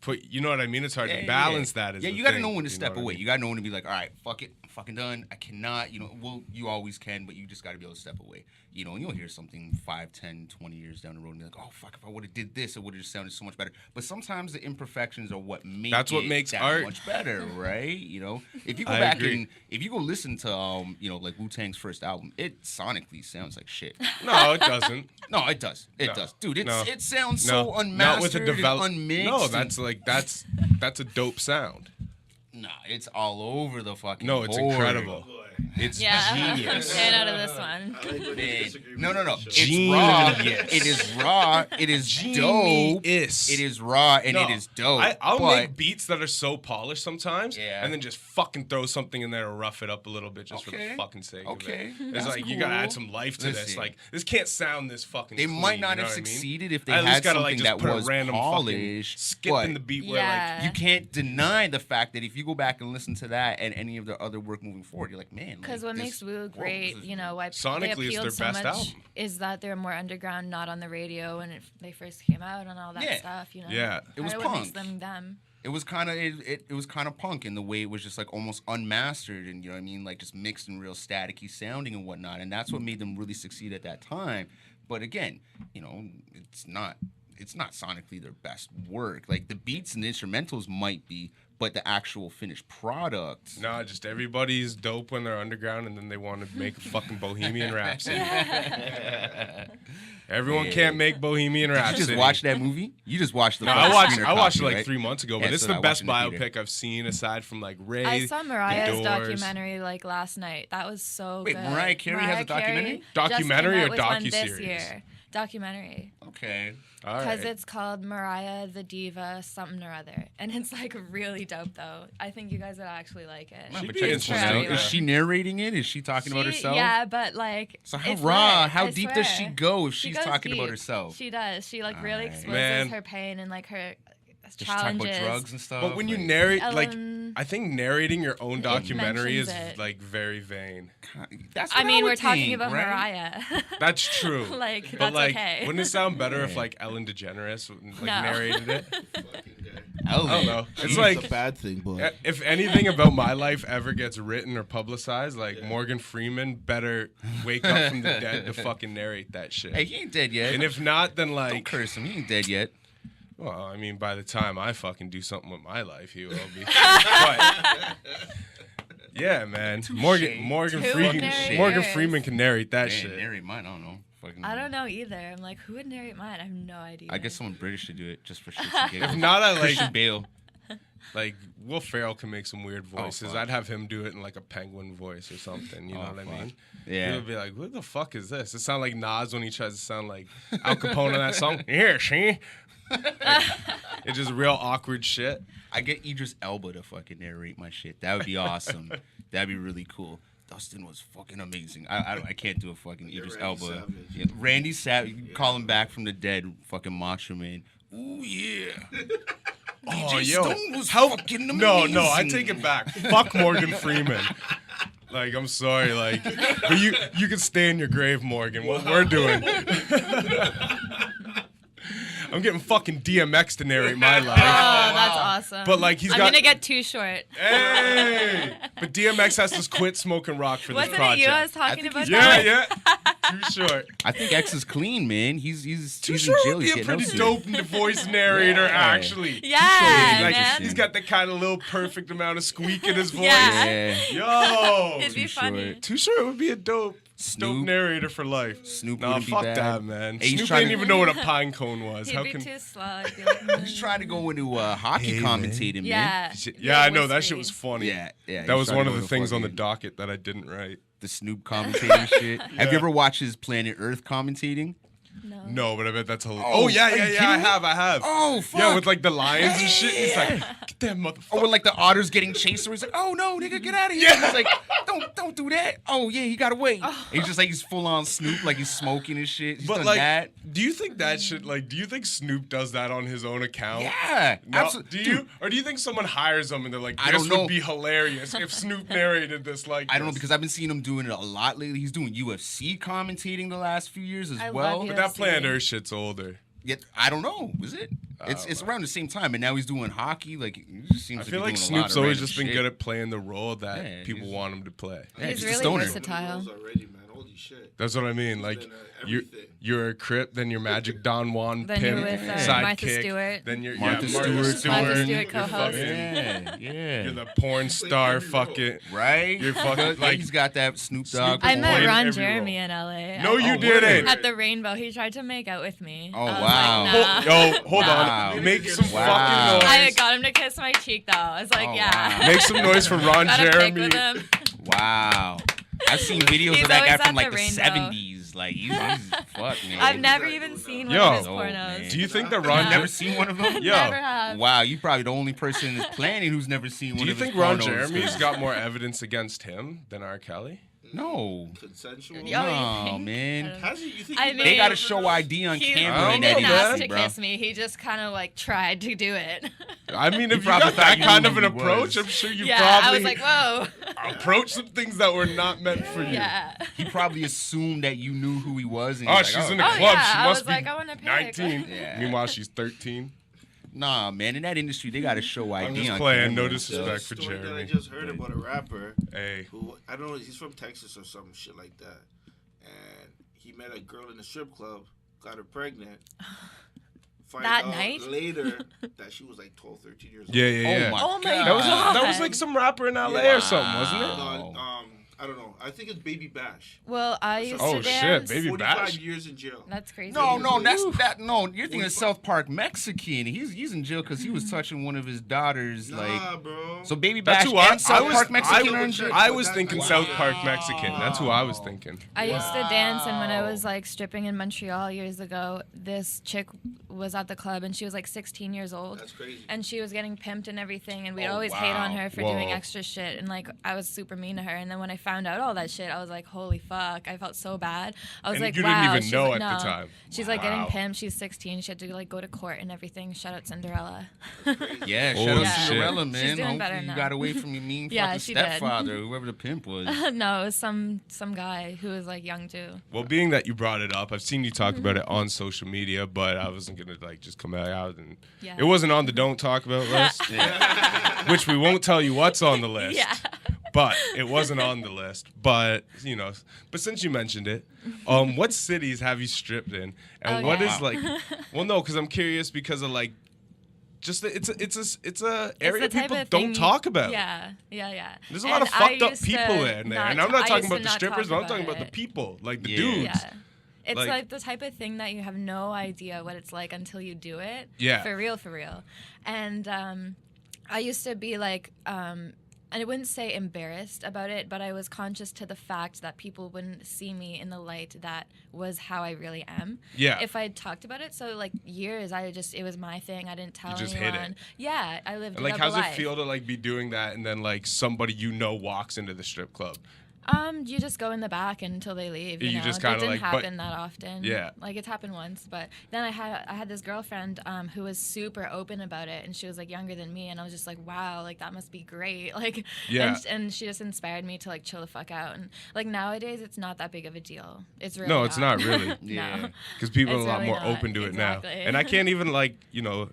put. You know what I mean? It's hard Yeah, to balance yeah. that. Is Yeah, the you got to thing, know when to you step what I away. mean? You got to know when to be like, all right, fuck it, I'm fucking done. I cannot, well, you always can, but you just got to be able to step away. And you'll hear something 5, 10, 20 years down the road and be like, oh, fuck, if I would have did this, it would have just sounded so much better. But sometimes the imperfections are what make That's what it makes that art. much better, right? If you go I back agree. and if you go listen to, like Wu-Tang's first album, it sonically sounds like shit. No, it doesn't. No, it does. It No. does. Dude, No. it sounds No, so unmastered not with a develop. and unmixed. No, and- that's a dope sound. Nah, it's all over the fucking No, it's board. incredible. Boy. It's Yeah, genius. get out of this one. I like when you Man. disagree with No. me. It's Genius. raw. It is raw. It is dope. Genius. It is raw and No, it is dope. I'll but make beats that are so polished sometimes, Yeah. and then just fucking throw something in there to rough it up a little bit just for Okay. the fucking sake Okay. of it. It's That's like you gotta add cool. some life to this. Listen. Like this can't sound this fucking. they clean, might not you know have what I mean? succeeded if they I at least had gotta something like just that put was a random polished. fucking skip but in the beat where Yeah. you can't deny the fact that if you go back and listen to that and any of their other work moving forward, you're like, man. Because like, what this- makes Wu whoa, great, this is- why Sonically, they it's appealed their so best much album. is that they're more underground, not on the radio when they first came out and all that Yeah. stuff. Yeah. It was Kinda what makes punk. them them. It was kind of it was kind of punk in the way it was just like almost unmastered and you know what I mean, like just mixed and real staticky sounding and whatnot, and that's what made them really succeed at that time. But again, it's not sonically their best work. Like the beats and the instrumentals might be, but the actual finished product. Nah, just everybody's dope when they're underground, and then they want to make a fucking Bohemian Rhapsody. Everyone Yeah. can't make Bohemian Did you Rhapsody. just watch that movie? You just watched the. No, fucking I watched screener it copy, like right? 3 months ago, Yeah, but it's so the I best watched it in the biopic I've seen aside from like Ray. I saw Mariah's Doors. documentary like last night. That was so Wait, good. Mariah Carey has a documentary? Documentary or just came out with one this docuseries? year. Documentary. Okay. All Because right. it's called Mariah the Diva something or other. And it's like really dope though. I think you guys would actually like it. No, She'd but be check interesting. this one out. Yeah. Is she narrating it? Is she talking about She- herself? Yeah, but like So how it's raw? lit, How I deep does she swear. go if She she's goes talking about deep. herself? She does. She like really Alright. exposes Man. her pain and like her Does she talk challenges. about drugs and stuff? But when you Like, narrate, like, Ellen- I think narrating your own documentary is mentions it. like very vain. that's I what mean, would we're talking think, about right? Mariah. That's true. Like, but that's like, okay. wouldn't it sound better if Yeah. like Ellen DeGeneres like No. narrated it? Fucking guy. I don't know. It's It's like a bad thing, but if anything about my life ever gets written or publicized, like Morgan Freeman better wake up from the dead to fucking narrate that shit. Hey, he ain't dead yet. And if not, then Don't like, curse him. He ain't dead yet. Well, I mean, by the time I fucking do something with my life, he will be. But, yeah, man. Morgan Freeman can narrate that shit. Narrate mine, I don't know. Fucking, I don't know either. I'm like, who would narrate mine? I have no idea. I guess someone British should do it just for shits and giggles. If not, I like Christian Bale. Like Will Ferrell can make some weird voices. fuck. I'd have him do it in like a penguin voice or something. You know what I mean? Yeah. He'll be like, "What the fuck is this?" It sounds like Nas when he tries to sound like Al Capone on that song. Here, see? It's just real awkward shit. I get Idris Elba to fucking narrate my shit. That would be awesome. That'd be really cool. Dustin was fucking amazing. I can't do a fucking Idris Randy Elba. Savage. Yeah, Randy Savage. You can call him back from the dead. Fucking Macho Man. Ooh yeah. Oh, DJ yo. Stoan was fucking amazing. No, I take it back. Fuck Morgan Freeman. Like, I'm sorry, like, but you can stay in your grave, Morgan. What we're doing. I'm getting fucking DMX to narrate my life. Oh, that's awesome. But, like, I'm gonna get too short. Hey! But DMX has to quit smoking rock for this Wasn't project. it you I was talking about? Yeah. Too short. I think X is clean, man. He's Too in short jail. would He's be a getting pretty out soon. dope voice narrator, Yeah. actually. Yeah, Like, man. he's got the kind of little perfect amount of squeak in his voice. Yeah. Yo! It'd be Too funny. Too short would be a dope Snoop. narrator for life. Snoop Nah, wouldn't be fuck bad. that, man. Hey, he's Snoop trying didn't to- even know what a pine cone was. He'd How be can? too slow. I'd be like, He's trying to go into hockey Hey, man. commentating, man. yeah. Yeah, I know that whispering. shit was funny. Yeah. That he's was trying one to of go the to things on the fucking- docket that I didn't write. The Snoop commentating shit. Have you ever watched his Planet Earth commentating? No. No, but I bet that's hilarious. Oh, Oh, yeah, are you I kidding me? have. Oh, fuck. Yeah, with like the lions and shit. He's like, get that motherfucker. Or when like the otter's getting chased, or he's like, "Oh no, nigga, get out of here!" Yeah. He's like, "Don't do that." Oh yeah, he got away. He's just like he's full on Snoop, like he's smoking and shit. He's But done like, that. do you think that shit? Like, do you think Snoop does that on his own account? Yeah, No, absolutely. do you, or do you think someone hires him and they're like, I "This don't know. would be hilarious if Snoop narrated this"? Like, I don't know this? because I've been seeing him doing it a lot lately. He's doing UFC commentating the last few years as I well. love But that UFC. Planet Earth shit's older. Yet I don't know. Is it? It's around the same time, and now he's doing hockey. Like it just seems I like feel like he's doing a lot Snoop's of always random just been shit. good at playing the role that Yeah, people he's- want him to play. Yeah, He's just a really stoner. versatile. Knows already, man. Holy shit. That's what I mean. Like, been, you're everything. you're a Crip, then you're Magic Don Juan Then pimp, you're with, sidekick, Martha Stewart. then you're Martha Stewart. Martha Stewart you're co-host. fucking- Yeah. You're the porn star, every role. fucking. Right? You're fucking, Like like- he's got that Snoop Dogg. Snoop I met Playing Ron every Jeremy role. in LA. No, you Oh, didn't. At the Rainbow, he tried to make out with me. Oh, I was wow. Like, nah. Yo, hold Wow. on. Make some Wow. fucking I noise. got him to kiss my cheek though. I was like, Oh, yeah. wow. Make some noise for Ron Got a pic Jeremy. with him. Wow. I've seen videos He's of that guy always from at like the the Rainbow. 70s. Like he's fuck man. I've never even seen one Yo. of his Oh, pornos. man. Do you think that You've Ron? never seen one of them? Yo. Never have. Wow, you probably the only person in this planet who's never seen Do one you of his think Ron pornos, Jeremy's 'cause- got more evidence against him than R. Kelly? No. Consensual. Oh, you No, think? man. I don't know. Has he? You think I he mean- They got to show ID on He camera I in don't that know, didn't ask man. to industry, bro. kiss me. He just kind of like tried to do it. I mean, if you probably got thought that you kind knew of an who he was. approach, I'm sure you yeah, probably I was like, whoa. approached some things that were not meant for you. Yeah. He probably assumed that you knew who he was. And Oh, he's she's like, in the Oh, club. yeah, She I must was be like, I wanna pick. 19. Yeah. Meanwhile, she's 13. Nah, man. In that industry, they got to show ID I'm just on playing. camera. No disrespect for story that I Jeremy. just heard about a rapper Hey. who, I don't know, he's from Texas or some shit like that. And he met a girl in a strip club, got her pregnant. Find That out night? later that she was like 12, 13 years old. Yeah, yeah, yeah. Oh my Oh my god. That was like some rapper in LA Yeah. or something, wasn't it? Wow. I don't know. I think it's Baby Bash. Well, I used Oh, to shit, dance. Baby 45 Bash? years in jail. That's crazy. No, that's Oof. that. No, you're thinking of South Park Mexican. He's in jail because he was touching one of his daughters. Nah, like, bro. so Baby That's Bash who I and South was. Park Mexican I, are in jail. I was thinking Wow. South Park Mexican. That's who I was thinking. I used to dance, and when I was like stripping in Montreal years ago, this chick was at the club, and she was like 16 years old. That's crazy. And she was getting pimped and everything, and we'd Oh, always hate on wow. her for Whoa. doing extra shit. And like, I was super mean to her. And then when I found out all that shit, I was like, holy fuck. I felt so bad. I was And like, you didn't wow. even She's know like, at the no. time. She's like Wow. getting pimped. She's 16. She had to like go to court and everything. Shout out Cinderella. Yeah, Holy shout out shit. Cinderella, She's man. doing better Hopefully you now. got away from your mean Yeah, fucking she did. stepfather, whoever the pimp was. No, it was some guy who was like young too. Well, being that you brought it up, I've seen you talk about it on social media, but I wasn't gonna like just come out and Yeah. it wasn't on the don't talk about list, which we won't tell you what's on the list. Yeah. But it wasn't on the list. But but since you mentioned it, what cities have you stripped in, and Oh, what yeah. is like? Well, no, because I'm curious because of like just it's a area the type people of don't thing talk about. Yeah. There's a lot of fucked up people in there, and I'm not talking about the strippers, but I'm talking about the people, like the dudes. Yeah. It's Like- like the type of thing that you have no idea what it's like until you do it. Yeah. For real. And I used to be like, I wouldn't say embarrassed about it, but I was conscious to the fact that people wouldn't see me in the light that was how I really am. Yeah. If I had talked about it, so like years, it was my thing. I didn't tell You just anyone. hid it. Yeah, I lived And like, a how's double life. it feel to like be doing that, and then like somebody walks into the strip club? You just go in the back until they leave. You You know? just It kinda, didn't like, but- happen that often. Yeah. Like it's happened once, but then I had this girlfriend who was super open about it, and she was like younger than me, and I was just like, wow, like that must be great. Like, Yeah. and she just inspired me to like chill the fuck out. And like nowadays, it's not that big of a deal. It's really No, it's not really. No. Yeah. Because people It's are a lot really more not. open to it now. Exactly. And I can't even like,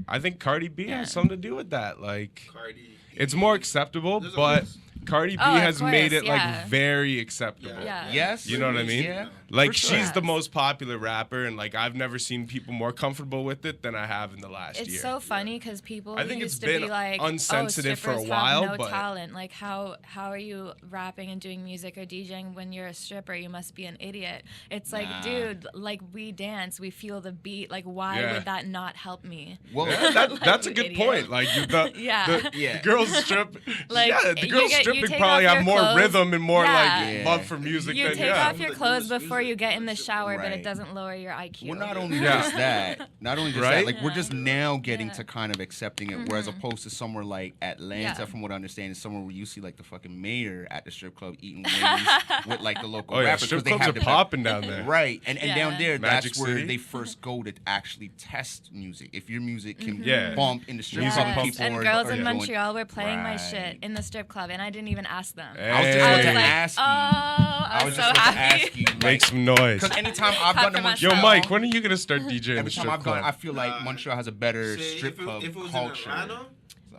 I think Cardi B Yeah. has something to do with that. Like, Cardi. it's more acceptable, There's a but list. Cardi B Oh, of has made course, it yeah. like very acceptable. Yeah. Yes. You know what I mean? Yeah. Like, For sure. she's the Yes. most popular rapper, and like I've never seen people more comfortable with it than I have in the last It's year. so funny because people I think used it's to been be like, unsensitive oh, for a strippers while, have no but- talent. Like, how are you rapping and doing music or DJing when you're a stripper? You must be an idiot. It's like, Nah. dude, like we dance, we feel the beat. Like, why Yeah. would that not help me? Well, Yeah, Like, that's a you good idiot. point. Like Yeah. Yeah. the girls strip. Like, yeah, the you girls get- you stripping take probably off have your more clothes. rhythm and more Yeah. like Yeah. love for music You than take yeah. off your The clothes newest before you music, get in the that's shower, but right. it doesn't lower your IQ. Well, not only Yeah. just that, Right? like we're just now getting Yeah. to kind of accepting it, whereas opposed to somewhere like Atlanta, Yeah. from what I understand, is somewhere where you see like the fucking mayor at the strip club eating wings with like the local Oh yeah, rappers strip they clubs have are the popping down there. Right, and down Yeah. there, Magic that's where City? they first go to actually test music. If your music can Yeah. bump in the strip Music club, pumps. people And are, girls are in going, Montreal were playing my Right. shit in the strip club, and I didn't even ask them. I was just Hey. about I was to like, ask you. I was so just about to happy. ask you. Make some noise. Because anytime I've Clap gone to for Montreal, Yo, Mike, when are you gonna start DJing the every time strip I've gone, I club? feel like Montreal has a better Say, strip club if it was culture. in Atlanta,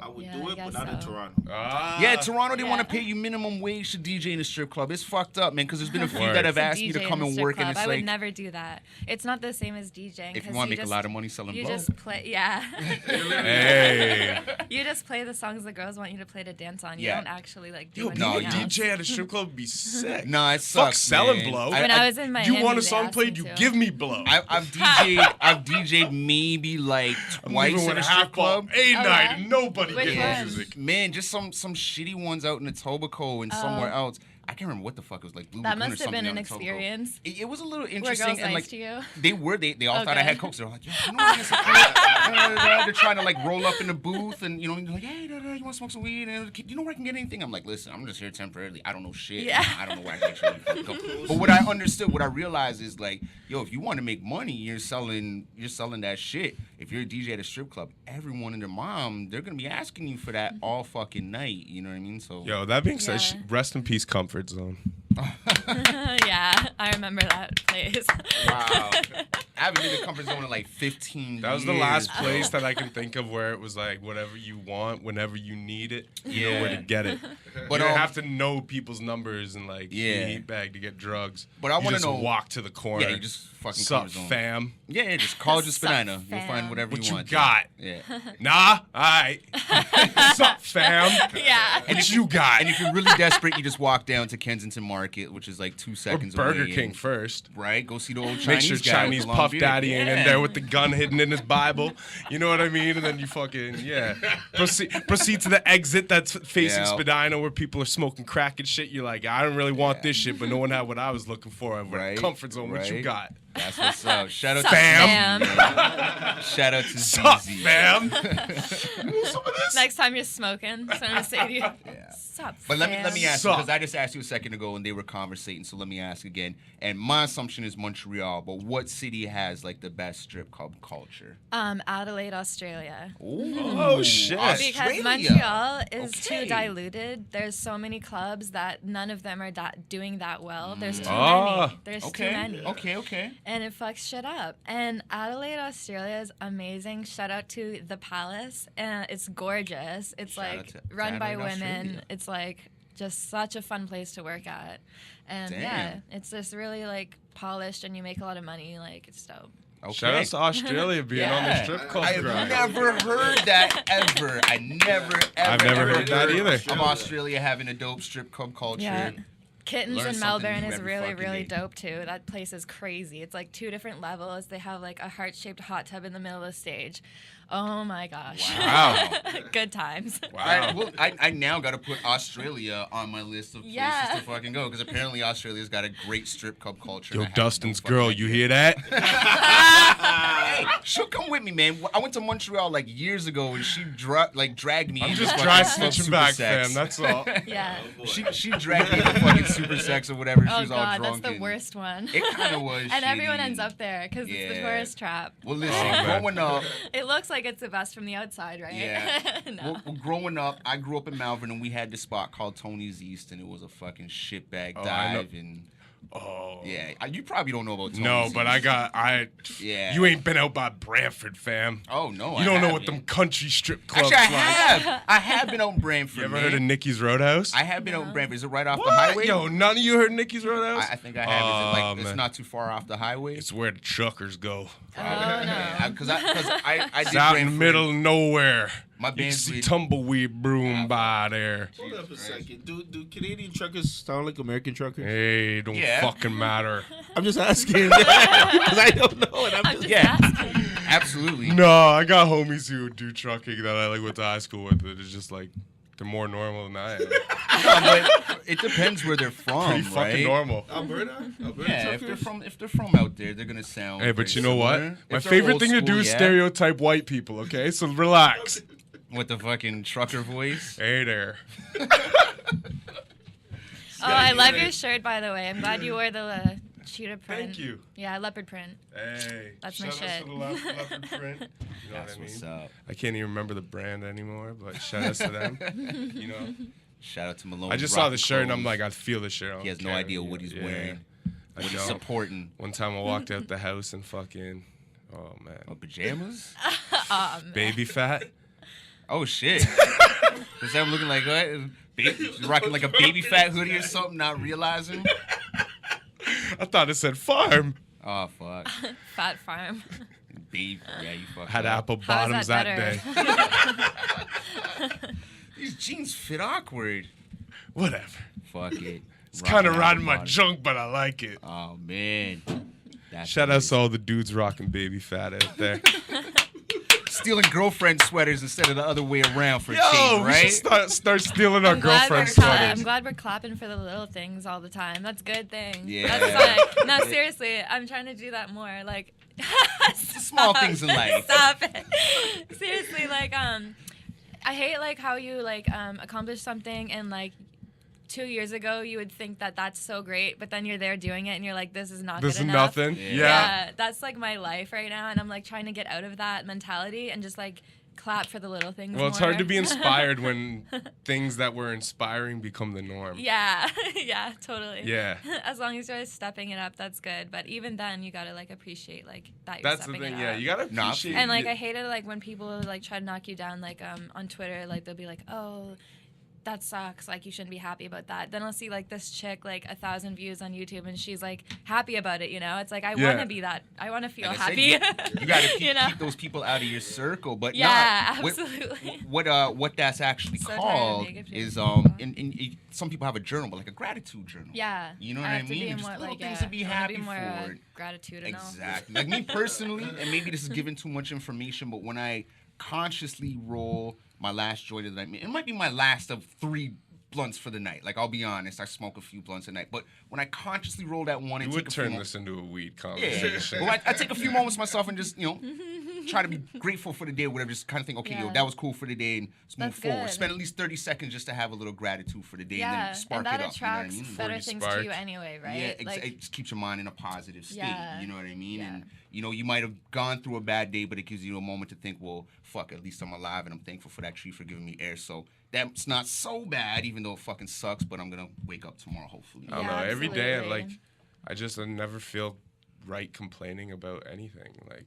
I would Yeah, do I it, but guess not in so. Toronto. Ah. Yeah, Toronto, they want to Yeah. pay you minimum wage to DJ in a strip club. It's fucked up, man, because there's been a few Word. that have To asked me to DJ come in a and strip work, and club. it's I would like, never do that. It's not the same as DJing. if you 'cause want to make just, a lot of money selling you blow. just play, yeah. Hey. You just play the songs the girls want you to play to dance on. You Yeah. don't actually like do Yo, anything no, being a you- else. DJ at a strip club would be sick. No, it Fuck sucks, selling man. blow. When I was in You Miami, want a they song asked played, me you to. give me blow. I've DJ'd maybe like I'm twice leaving in with a a strip half ball club. a Oh, night yeah? and nobody Which getting one? music. Man, just some shitty ones out in Etobicoke and somewhere else. I can't remember what the fuck it was like. Blue That Lagoon or must have been something an out in Etobicoke. experience. It was a little Were interesting, girls and nice like to you? they all thought I Okay. had coke. So they're like, yo, you know what? This is cool. They're trying to like roll up in the booth, and they're like, hey, you want to smoke some weed? And you know where I can get anything? I'm like, listen, I'm just here temporarily. I don't know shit. Yeah. I don't know where I can get you. But what I understood, what I realized is like, yo, if you want to make money, you're selling that shit. If you're a DJ at a strip club, everyone and their mom, they're gonna be asking you for that all fucking night. You know what I mean? So Yo, that being said, Yeah. rest in peace, Comfort Zone. Yeah, I remember that place. wow. I haven't been to Comfort Zone in like 15 years. That was the last bro. place that I can think of where it was like whatever you want, whenever you need it, you know where to Yeah. get it. But, But you don't um, have to know people's numbers and like Yeah. the heat bag to get drugs. But I You wanna just know- walk to the corner. Yeah, you just fucking Sup, Comfort Zone. fam? Yeah, just call just Sup, banana. You'll fam? find whatever What you want. got? Yeah. Nah, alright. Sup, fam? Yeah. And what you got? And if you're really desperate, you just walk down to Kensington Market, which is like 2 Or seconds Burger away. King and- first. Right? Go see the old Chinese Make sure guy Chinese with the long Puff beard. Daddy ain't in Yeah. there with the gun hidden in his Bible. You know what I mean? And then you fucking, yeah. Proceed to the exit that's facing Yeah. Spadina where people are smoking crack and shit. You're like, I don't really want this shit, but no one had what I was looking for. And Right, Comfort Zone, what you right. got? That's what's up. Shout out Sup, to Fam. fam? Shout out to Sup, ZZ. fam? Some of this? Next time you're smoking, so I'm gonna say to you, sup, But let me fam?" ask you, Sup. because I just asked you a second ago and they were conversating, so let me ask again. And my assumption is Montreal, but what city has like the best strip club culture? Adelaide, Australia. Oh, shit. Because Montreal is Okay. too diluted. There's so many clubs that none of them are doing that well. There's too Ah. many. There's Okay. too many. Okay. And it fucks shit up. And Adelaide, Australia is amazing. Shout out to the Palace. And it's gorgeous. It's Shout out like to run by Adelaide, women. Australia. It's like just such a fun place to work at. And yeah, Damn. it's just really like polished and you make a lot of money. Like it's dope. Okay. Shout out to Australia being on the strip club I have grind. never heard that ever. I never, ever, I've never ever heard that either. Of Australia having a dope strip club culture. Yeah. Kittens Learn in something Melbourne new is every really, fucking really day. dope too. That place is crazy. It's like 2 different levels. They have like a heart-shaped hot tub in the middle of the stage. Oh my gosh. Wow. Good times. Wow. I now got to put Australia on my list of places Yeah. to fucking go because apparently Australia's got a great strip club culture. Yo, and I have Dustin's no fucking girl, idea. you hear that? Hey, she'll come with me, man. I went to Montreal like years ago, and she dragged me. I'm into just fucking dry Super snitching back, Sex. fam. That's all. Yeah. She dragged me to fucking Super Sex or whatever. She Oh was all god, drunk. that's the and worst one. It kind of was. And everyone shitty. ends up there because it's the Yeah. tourist trap. Well, listen, man. growing up, It looks like it's the best from the outside, right? Yeah. No. well, growing up, I grew up in Malvern, and we had this spot called Tony's East, and it was a fucking shitbag Oh, I know. dive. And Oh. yeah, you probably don't know about Tony's No, East. but Yeah. You ain't been out by Brantford, fam. Oh no, You don't know haven't. what them country strip clubs Actually, I like. have. I have been out in Brantford. You ever man. heard of Nikki's Roadhouse? I have been out in Brantford. Is it right off What? the highway? Yo, none of you heard Nikki's Roadhouse? I think I have. Is it like it's man. not too far off the highway? It's where the truckers go. Oh no. Because I It's did out in the Brantford. middle of nowhere. My You can band's see with- tumbleweed broom by there. Hold up a second. Do Canadian truckers sound like American truckers? Hey, don't Yeah. fucking matter. I'm just asking because I don't know. And I'm just Yeah, absolutely. No, I got homies who do trucking that I like went to high school with. That is just like they're more normal than I am. No, but it depends where they're from, Pretty right? fucking normal. Alberta Yeah, truckers? if they're from out there, they're gonna sound. Hey, but very you know what? similar. My If they're favorite old thing to do school, is yeah, stereotype white people. Okay, so relax. with the fucking trucker voice. Hey there. Oh, I love your shirt, by the way. I'm glad you wore the cheetah print. Thank you. Yeah, leopard print. Hey. That's my shout out shit. to the leopard print. You know That's what I what's mean? up. I can't even remember the brand anymore, but shout out to them. You know, Shout out to Maloney. I just saw the rocking shirt and I'm clothes. like, I feel the shirt. I He has don't no care. idea what he's Yeah. wearing, I what he's don't. supporting. One time I walked out the house and fucking, oh man, Pajamas? baby fat. Oh shit! Is that looking like what? Rocking like a baby fat hoodie or something, not realizing. I thought it said farm. Oh fuck! Fat farm. Babe, yeah, you fucked Had up. apple How bottoms is that that better? day. These jeans fit awkward. Whatever. Fuck it. It's kind of Rocking riding apple my bottoms. junk, but I like it. Oh man. That's Shout out amazing. to all the dudes rocking baby fat out there. Stealing girlfriend sweaters instead of the other way around for Yo, change, we right? should start stealing our I'm glad, girlfriend I'm sweaters. glad we're clapping for the little things all the time. That's a good thing. Yeah. That's like, no, seriously, I'm trying to do that more. Like, small things in life. Stop it. Seriously, like, I hate like how you like accomplish something and like 2 years ago you would think that that's so great, but then you're there doing it and you're like, this is not This good is enough. nothing. Yeah. Yeah. That's like my life right now, and I'm like trying to get out of that mentality and just like clap for the little things. Well, it's hard to more. be inspired when things that were inspiring become the norm. Yeah, yeah, totally. Yeah. As long as you're stepping it up, that's good. But even then, you gotta like appreciate like that you're That's the stepping thing. it Yeah, up. you gotta Nah, appreciate. And like it. I hated like when people like try to knock you down like on Twitter, like they'll be like, oh, that sucks, like you shouldn't be happy about that. Then I'll see like this chick like 1,000 views on YouTube and she's like happy about it, you know? It's like I Yeah. want to be that. I want to feel Like I said, happy. You gotta keep, You know? keep those people out of your circle, but Yeah, not absolutely. what that's actually So tired of called negative is people. some people have a journal, but like a gratitude journal. Yeah. You know what I I have to mean? be Just more, little like, things yeah, to be I wanna happy more, for. gratitude and all. Exactly. Like me personally, and maybe this is giving too much information, but when I consciously roll my last joint of the night, it might be my last of 3 blunts for the night. Like I'll be honest, I smoke a few blunts a night, but when I consciously roll that one you and would take a few turn moments, this into a weed yeah, conversation. well, I take a few moments myself and just try to be grateful for the day or whatever. Just kind of think, okay, yo, Yeah. that was cool for the day, and let's move That's forward. good. Spend at least 30 seconds just to have a little gratitude for the day, and Yeah, then spark and that it up. attracts You know what I mean? better Before you things to you spark. anyway, right? Yeah, like, it just keeps your mind in a positive state. Yeah. You know what I mean? Yeah. And you might have gone through a bad day, but it gives you a moment to think, well, fuck, at least I'm alive, and I'm thankful for that tree for giving me air. So that's not so bad, even though it fucking sucks. But I'm gonna wake up tomorrow, hopefully. I don't Yeah, know. Every day, absolutely. I never feel right complaining about anything, like,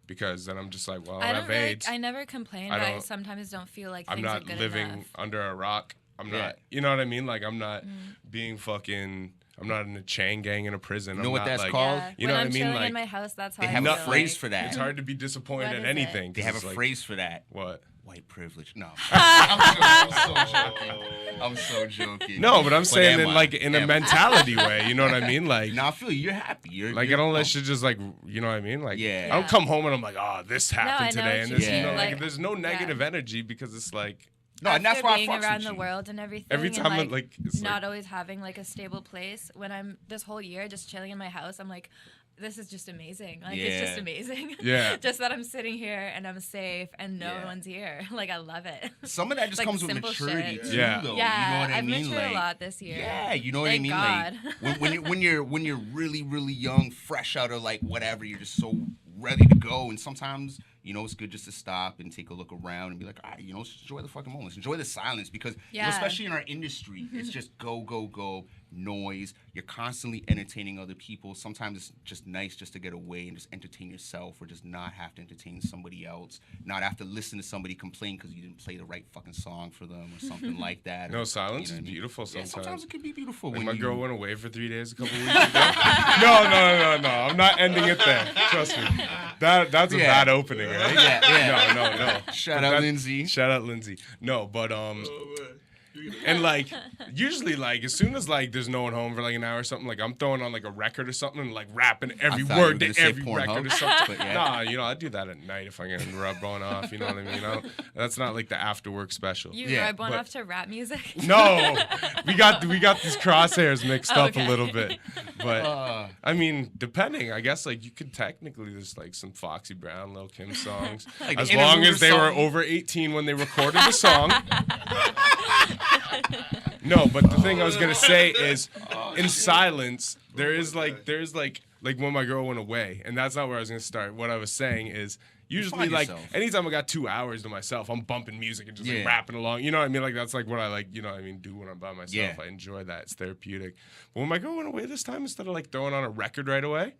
because then I'm just like, well, I I have don't really, AIDS. I never complain, I but I don't- sometimes don't feel like I'm things not are good living enough. under a rock. I'm Yeah. not, you know what I mean? Like, I'm not Mm. being fucking I'm not in a chain gang in a prison. You know I'm what not, that's like, called? Yeah. You know when what I I'm mean? chilling Like, in my house, that's how They I have feel. a phrase for that. It's hard to be disappointed What at is anything. They 'cause have it's a like, phrase for that. What? White privilege. No. I'm so joking. I'm so joking. No, but I'm saying am in I? like in a Am I? mentality way. You know what I mean? Like, No, I feel you. You're happy. You're like I you're don't let pumped. shit just like, you know what I mean? Like, Yeah. I don't Yeah. come home and I'm like, oh, this I happened know today, what and you this, mean. you know, like Like, there's no negative yeah. energy because it's like No, and that's After why I being fucks around with the you. world and everything, every and, time like, I'm like, it's not like, always having like a stable place. When I'm this whole year just chilling in my house, I'm like, this is just amazing. Like it's just Yeah. amazing. Yeah. Just that I'm sitting here and I'm safe and no Yeah. one's here. Like I love it. Some of that just Like comes with simple maturity shit. too, Yeah. though. Yeah, You know what I I've mean? matured Like, a lot this year. yeah, you know what Thank I mean? God. Like when you're really really young, fresh out of like whatever, you're just so ready to go. And sometimes, you know, it's good just to stop and take a look around and be like, all right, you know, just enjoy the fucking moments, enjoy the silence, because you know, Yeah. especially in our industry, it's just go go go, noise. You're constantly entertaining other people. Sometimes it's just nice just to get away and just entertain yourself, or just not have to entertain somebody else, not have to listen to somebody complain because you didn't play the right fucking song for them or something like that. no, Or, silence you know is what I mean? beautiful Yeah, sometimes. sometimes it can be beautiful. Like when my you, girl went away for 3 days a couple weeks ago. No. I'm not ending it there. Trust me. That's a Yeah. bad opening, right? Yeah. No. Shout But out that- Lindsay. Shout out Lindsay. No, but Oh, man. and like usually like as soon as like there's no one home for like an hour or something, like I'm throwing on like a record or something and like rapping every thought you word were to gonna say every Pornhub, record or something. but yeah. Nah, you know, I do that at night if I get rubbing off, you know what I mean? That's not like the after work special. You Yeah, rub one but- off to rap music? No, we got these crosshairs mixed up a Okay. little bit, but Uh, I mean, depending, I guess like you could technically there's like some Foxy Brown, Lil Kim songs, Like as the long interlude as they were song. over 18 when they recorded the song. No, but the thing I was gonna say is, in silence, there's like when my girl went away, and that's not where I was gonna start. What I was saying is. Usually, find like, yourself. anytime I got 2 hours to myself, I'm bumping music and just, like, Yeah. rapping along. You know what I mean? Like, that's, like, what I, like, you know what I mean, do when I'm by myself. Yeah. I enjoy that. It's therapeutic. But when my girl went away this time, instead of, like, throwing on a record right away,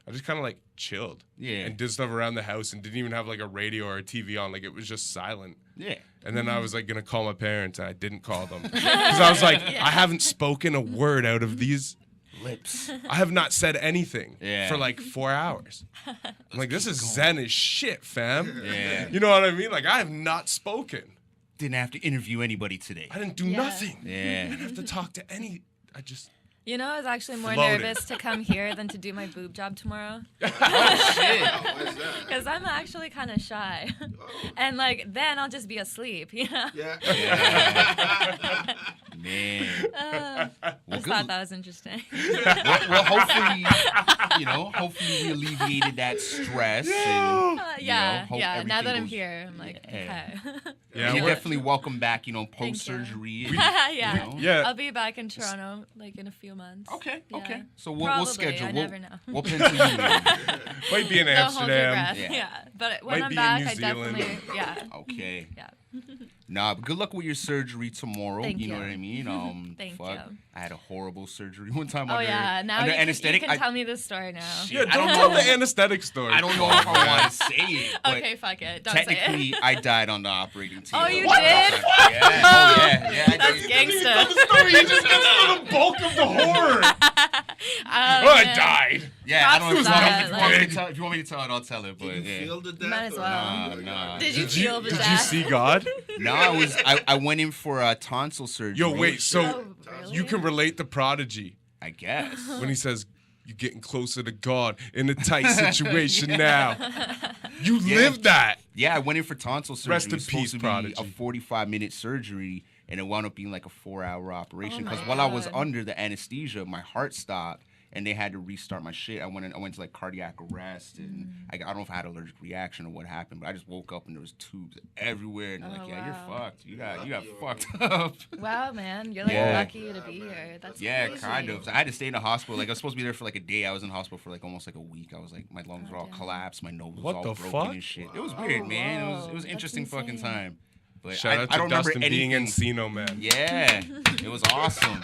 I just kind of, like, chilled. Yeah. And did stuff around the house and didn't even have, like, a radio or a TV on. Like, it was just silent. yeah. And then I was, like, going to call my parents, and I didn't call them. Because I was like, I haven't spoken a word out of these lips. I have not said anything Yeah. for, like, 4 hours. I'm like, this is zen as shit, fam. Yeah. You know what I mean? Like, I have not spoken. Didn't have to interview anybody today. I didn't do Yeah. nothing. I Yeah. didn't have to talk to any. I just. You know, I was actually more Floated. nervous to come here than to do my boob job tomorrow. Shit. Why is that? Because I'm actually kind of shy. And, like, then I'll just be asleep, you know? Yeah. Yeah. Man. Just thought that was interesting. Well, hopefully, hopefully we alleviated that stress. And, Yeah, hope yeah. Now everything that I'm goes- here, I'm like, Yeah. okay. Yeah, you're we're- definitely welcome back, Thank you. post-surgery. yeah. You know? Yeah. I'll be back in Toronto, like, in a few months. Okay, Yeah. okay. So we'll Probably, schedule. I we'll, never know. We'll pencil you in. Might be in Don't hold your Amsterdam. breath. Yeah. Yeah. But when Might I'm be in back, New I Zealand. definitely, yeah. Okay. Yeah. Nah, but good luck with your surgery tomorrow. Thank you know you. what I mean? Thank fuck. you. I had a horrible surgery one time Oh, under, yeah. Now under you can, anesthetic. you can I- tell me this story now. Shit, Yeah, I don't don't tell know. the anesthetic story. I don't know if I want to say it, but Okay, fuck it. Don't say technically, it. I died on the operating table. Oh, you What the did? fuck? Yeah. Oh, yeah. I That's did. gangster. The story, you just gets to the bulk of the horror. Oh, I man. died. Yeah, I don't know Props if to you that, want me to like- tell. If you want me to tell it, I'll tell it. But Did you yeah. feel the death? Might as or- well. Nah. Did you feel the Did you death? see God? No, I went in for tonsil surgery. Yo, wait. So Oh, really? you can relate to Prodigy I guess. when he says, "You're getting closer to God in a tight situation now." You Yeah. lived that. Yeah, I went in for tonsil surgery. Rest It in was supposed peace, to be Prodigy. a 45-minute surgery, and it wound up being like a 4-hour operation. Oh Because my while I was God. under the anesthesia, my heart stopped, and they had to restart my shit. I went to like cardiac arrest, and I don't know if I had allergic reaction or what happened, but I just woke up and there was tubes everywhere, and they're like, Oh, "Yeah, wow. you're fucked. You got fucked up." Wow, man. You're, like, Yeah. lucky to be here. That's Yeah, crazy. kind of. So I had to stay in the hospital. Like I was supposed to be there for like a day. I was in the hospital for like almost like a week. I was like, my lungs were all damn. collapsed. My nose was What all the broken fuck? and shit. It was weird, Oh, man. It was whoa. an That's interesting fucking insane. time. But Shout out I to don't Dustin remember being anything. Encino, man. Yeah, it was awesome.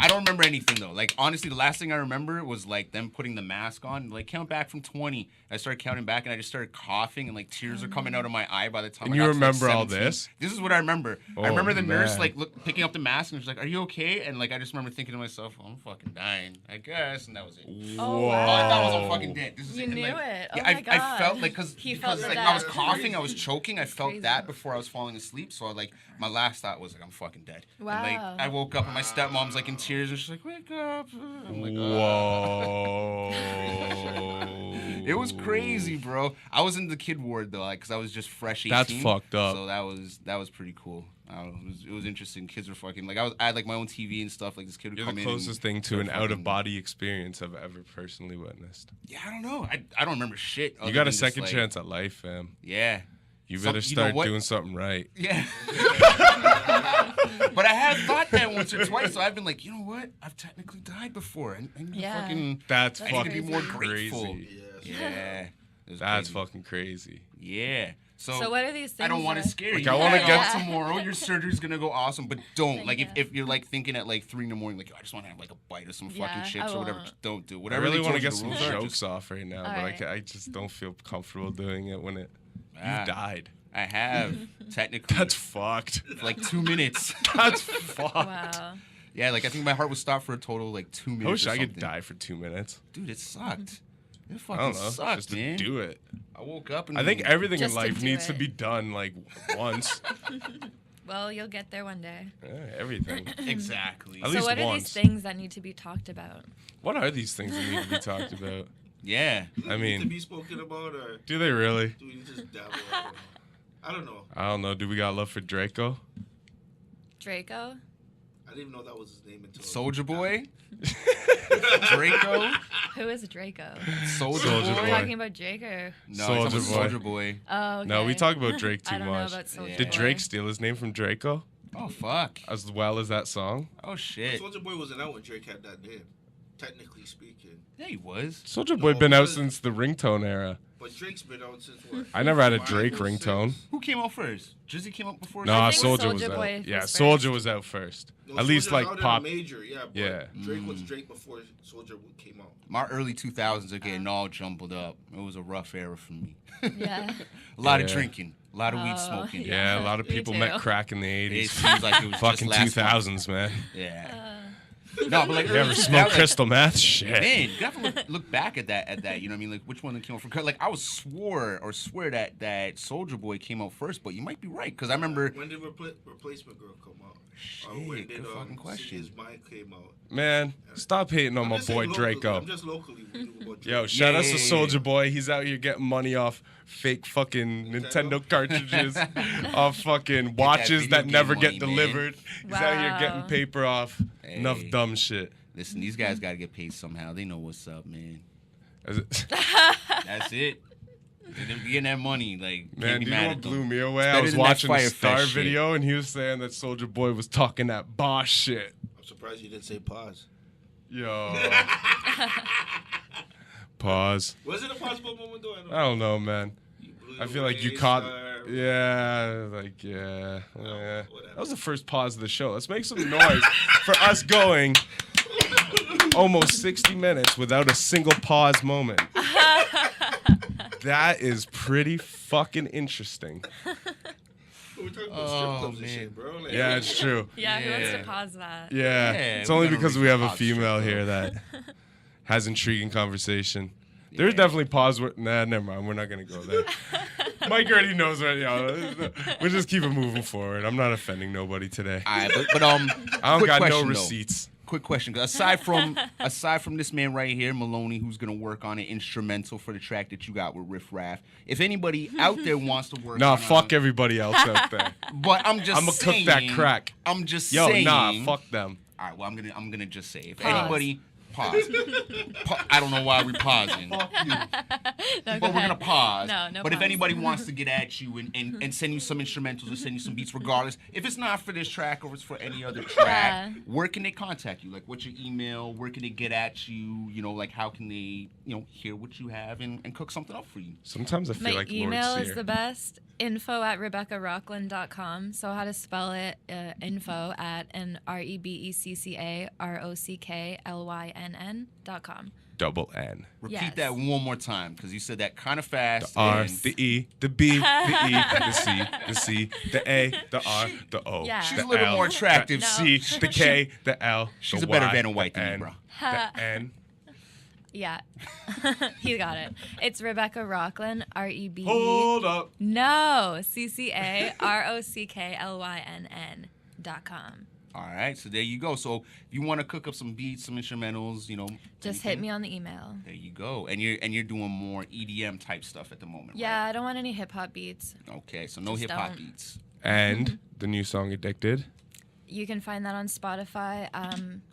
I don't remember anything though. Like honestly, the last thing I remember was like them putting the mask on. Like count back from 20. I started counting back, and I just started coughing, and like tears are coming out of my eye by the time. And I you got to, like, remember all 17. this? This is what I remember. Oh, I remember the nurse man. like picking up the mask, and she's like, "Are you okay?" And like I just remember thinking to myself, "I'm fucking dying, I guess," and that was it. Oh, Whoa. Oh, I thought I was wow. I'm fucking dead. This is You and, knew like, it. Oh yeah, my I God. felt like He because felt like that. I was coughing, I was choking. I felt Crazy. that before I was falling asleep. So like my last thought was like I'm fucking dead. Wow. And, like I woke up and my stepmom's like in tears and she's like, "Wake up!" I'm like, Whoa. It was crazy, bro. I was in the kid ward though, like, cause I was just fresh 18. That's fucked up. So that was pretty cool. It was interesting. Kids were fucking like I had like my own TV and stuff. Like this kid would You're come the in. closest thing to an out-of-body experience I've ever personally witnessed. Yeah, I don't know. I don't remember shit. You got a second chance at life, fam. Yeah. You Some- better you know start what? doing something right. Yeah. But I have thought that once or twice, so I've been like, you know what? I've technically died before. And Yeah. fucking That's I need to fucking be more crazy. grateful. Yes. Yeah. It was That's crazy. fucking crazy. Yeah. So what are these things? I don't want to that- scare Like, you. I wanna Like, get- tomorrow. Your surgery's gonna go awesome, but don't. Like, Yeah. if you're like thinking at like 3 a.m, like, I just want to have like a bite of some Yeah, fucking I chips or whatever. won't. Just don't do I whatever. really want to get some jokes off right now, but Alright. I just don't feel comfortable doing it when it. Ah. You've died. I have technically That's fucked. for like 2 minutes. That's fucked. Wow. Yeah, like I think my heart was stopped for a total of like 2 minutes. I wish or I could something. die for 2 minutes. Dude, it sucked. It I fucking don't know. sucked, Just to man. do it. I woke up and I think everything in Just to life do needs to it. be done like once. Well, you'll get there one day. Everything. exactly. At So least what are once. these things that need to be talked about? What are these things that need to be talked about? Yeah. I Need to mean, be spoken about, or do they really? do we just dabble? I don't know. I don't know. Do we got love for Draco? Draco? I didn't even know that was his name until Soldier Boy? Draco? Who is Draco? Soldier Soulja Boy? Boy. Talking about Drake or? No, Soulja Soldier Boy. Boy. Soldier Boy. Oh, okay. No, we talk about Drake too I don't know much. about Soulja Did Boy. Drake steal his name from Draco Oh, fuck. as well as that song? Oh, shit. Soldier Boy wasn't out when Drake had that name, technically speaking. Yeah, he was. Soldier Boy No, been out because- since the ringtone era. But Drake's been out since what? I never had a 5 Drake or ringtone. 6? Who came out first? Jizzy came out before? Nah, think Soldier was Soulja Boy out. was Yeah, first. Soldier was out first. No, At least Soulja's like out in a pop. major, yeah. But Yeah. Drake was Drake before Soldier came out. My early 2000s are getting all jumbled up. It was a rough era for me. Yeah. A lot of Yeah. drinking. A lot of weed Oh, smoking. Yeah, a lot of Me people too. met crack in the It 80s. seems like it was Fucking just last month. 2000s, man. Yeah. No, but like You ever early smoke 2000s, crystal meth? Shit. Man, you have to look back at that. You know what I mean? Like which one came out first? Like I swear that Soldier Boy came out first, but you might be right because I remember. When did Replacement Girl come out? Shit, When did good fucking question. His Mind came out? Man, stop hating on I'm my just saying boy locally- Draco. I'm just locally. we knew about Drake. Yo, shout out Yeah, to yeah, Soldier yeah. Boy. He's out here getting money off fake fucking Nintendo cartridges, off fucking watches video that never game get money, man. delivered. He's out here getting Wow. paper off. Enough Hey. dumb shit. Listen, these guys got to get paid somehow. They know what's up, man. Is it- That's it. They're getting that money. Like, Man, can't do be you know mad what at them. blew me away? It's I better was than that watching the Fyre Star Fest shit. video, and he was saying that Soldier Boy was talking that boss shit. I'm surprised you didn't say pause. Yo. Pause. Was it a possible moment though? I don't know, man. You blew I your feel like you waist, caught. or- Yeah, like, yeah. yeah. whatever. That was the first pause of the show. Let's make some noise for us going almost 60 minutes without a single pause moment. That is pretty fucking interesting. We're talking about Oh, strip clubs and man. shit, bro. Like, Yeah, it's true. Yeah, who wants Yeah. to pause that? Yeah, Yeah, it's we only gotta because reach we have the a pause female strip here club. that has intriguing conversation. There's Yeah. definitely pause. Nah, never mind. We're not gonna go there. Mike already knows right now. We'll just keep it moving forward. I'm not offending nobody today. All right, but I don't quick got no question, though. receipts. Quick question. 'Cause aside from this man right here, Maloney, who's gonna work on an instrumental for the track that you got with Riff Raff. If anybody out there wants to work, Nah, on fuck everybody else out there. But I'm just I'm gonna cook saying, that crack. I'm just Yo, saying. nah, fuck them. All right, well, I'm gonna just say if Pause. anybody pause. I don't know why we're pausing. No, But we're going to pause. No But if pause. anybody wants to get at you and send you some instrumentals or send you some beats, regardless, if it's not for this track or it's for any other track, where can they contact you? Like, what's your email? Where can they get at you? You know, like, how can they, hear what you have and cook something up for you? Sometimes I feel My like email Lord's is here. the best. info@RebeccaRocklynn.com. So how to spell it? Info at and RebeccaRocklynn.com. Double N. Repeat Yes. that one more time, because you said that kind of fast. The R, and the E, the B, the E, the C, the C, the A, the R, the O. Yeah. She's the a little L, more attractive. The No. C, the K, the L. She's the a better Y, Vanna White the than me, N, bro. The N. Yeah. He got it. It's Rebecca Rocklynn, REB. Hold up. No, CCAROCKLYNN.com. All right, so there you go. So if you want to cook up some beats, some instrumentals, Just hit me on the email. There you go. And you're doing more EDM type stuff at the moment. Yeah, I don't want any hip hop beats. Right? Okay, so no Just hip hop don't. beats. And the new song Addicted. You can find that on Spotify,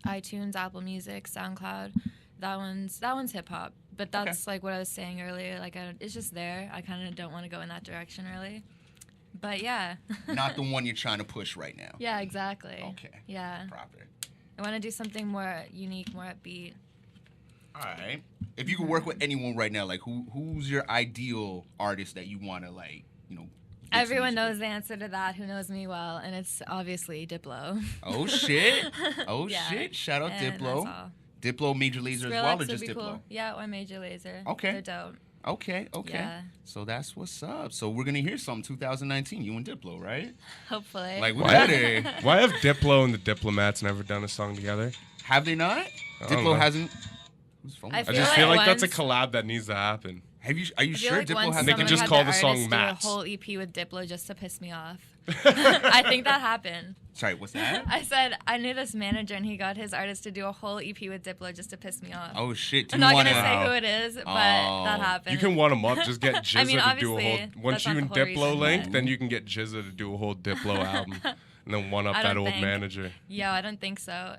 iTunes, Apple Music, SoundCloud. That one's hip hop, but that's like what I was saying earlier. Like it's just there. I kind of don't want to go in that direction really, but yeah. Not the one you're trying to push right now. Yeah, exactly. Okay. Yeah. Proper. I want to do something more unique, more upbeat. All right. If you could work with anyone right now, like who's your ideal artist that you want to get some Everyone music knows the answer to that. Who knows me well, and it's obviously Diplo. with? Oh shit! Oh Yeah. shit! Shout out And Diplo. that's all. Diplo, Major Lazer as well, Skrillex or would just be Diplo? cool. Yeah, or Major Lazer. Okay. They're dope. Okay. Yeah. So that's what's up. So we're gonna hear some 2019. You and Diplo, right? Hopefully. Like we Why? better. Why have Diplo and the Diplomats never done a song together? Have they not? I don't Diplo know. hasn't. Whose phone? I I is that? just like feel like that's a once- collab that needs to happen. Are you I feel sure like Diplo once hasn't? They could someone just had call the the song artist Mats. do a whole EP with Diplo just to piss me off. I think that happened. Sorry, what's that? I said I knew this manager and he got his artist to do a whole EP with Diplo just to piss me off. Oh shit! Do I'm you not wanna? gonna say who it is, but that happened. You can one them up. Just get Jizza I mean, to do a whole. obviously, Once that's you not and the whole Diplo reason, link, but- then you can get Jizza to do a whole Diplo album, and then one up I that don't old think. manager. Yo, I don't think so.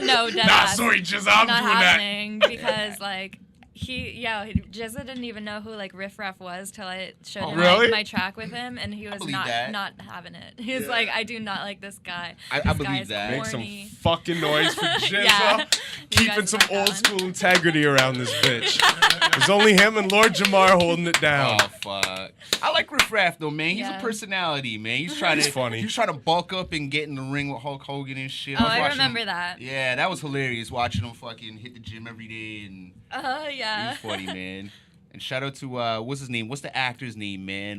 No, dead Nah, ass. sorry, Jizza, I'm Not doing happening because like. Jizza didn't even know who like Riff Raff was till I showed Oh, him really? my track with him, and he was believe that. not having it. He was Yeah. like, I do not like this guy. I This believe guy's that. Make some corny. fucking noise for Jizza. Yeah. You Keeping guys some like that old one. school integrity around this bitch. There's only him and Lord Jamar holding it down. Oh fuck! I like Riff Raff though, man. He's a Yeah. personality, man. He's trying to. He's funny. He's trying to bulk up and get in the ring with Hulk Hogan and shit. Oh, was I watching remember him- that. Yeah, that was hilarious watching him fucking hit the gym every day and. Oh yeah. He's funny, man. And shout out to what's his name? What's the actor's name, man?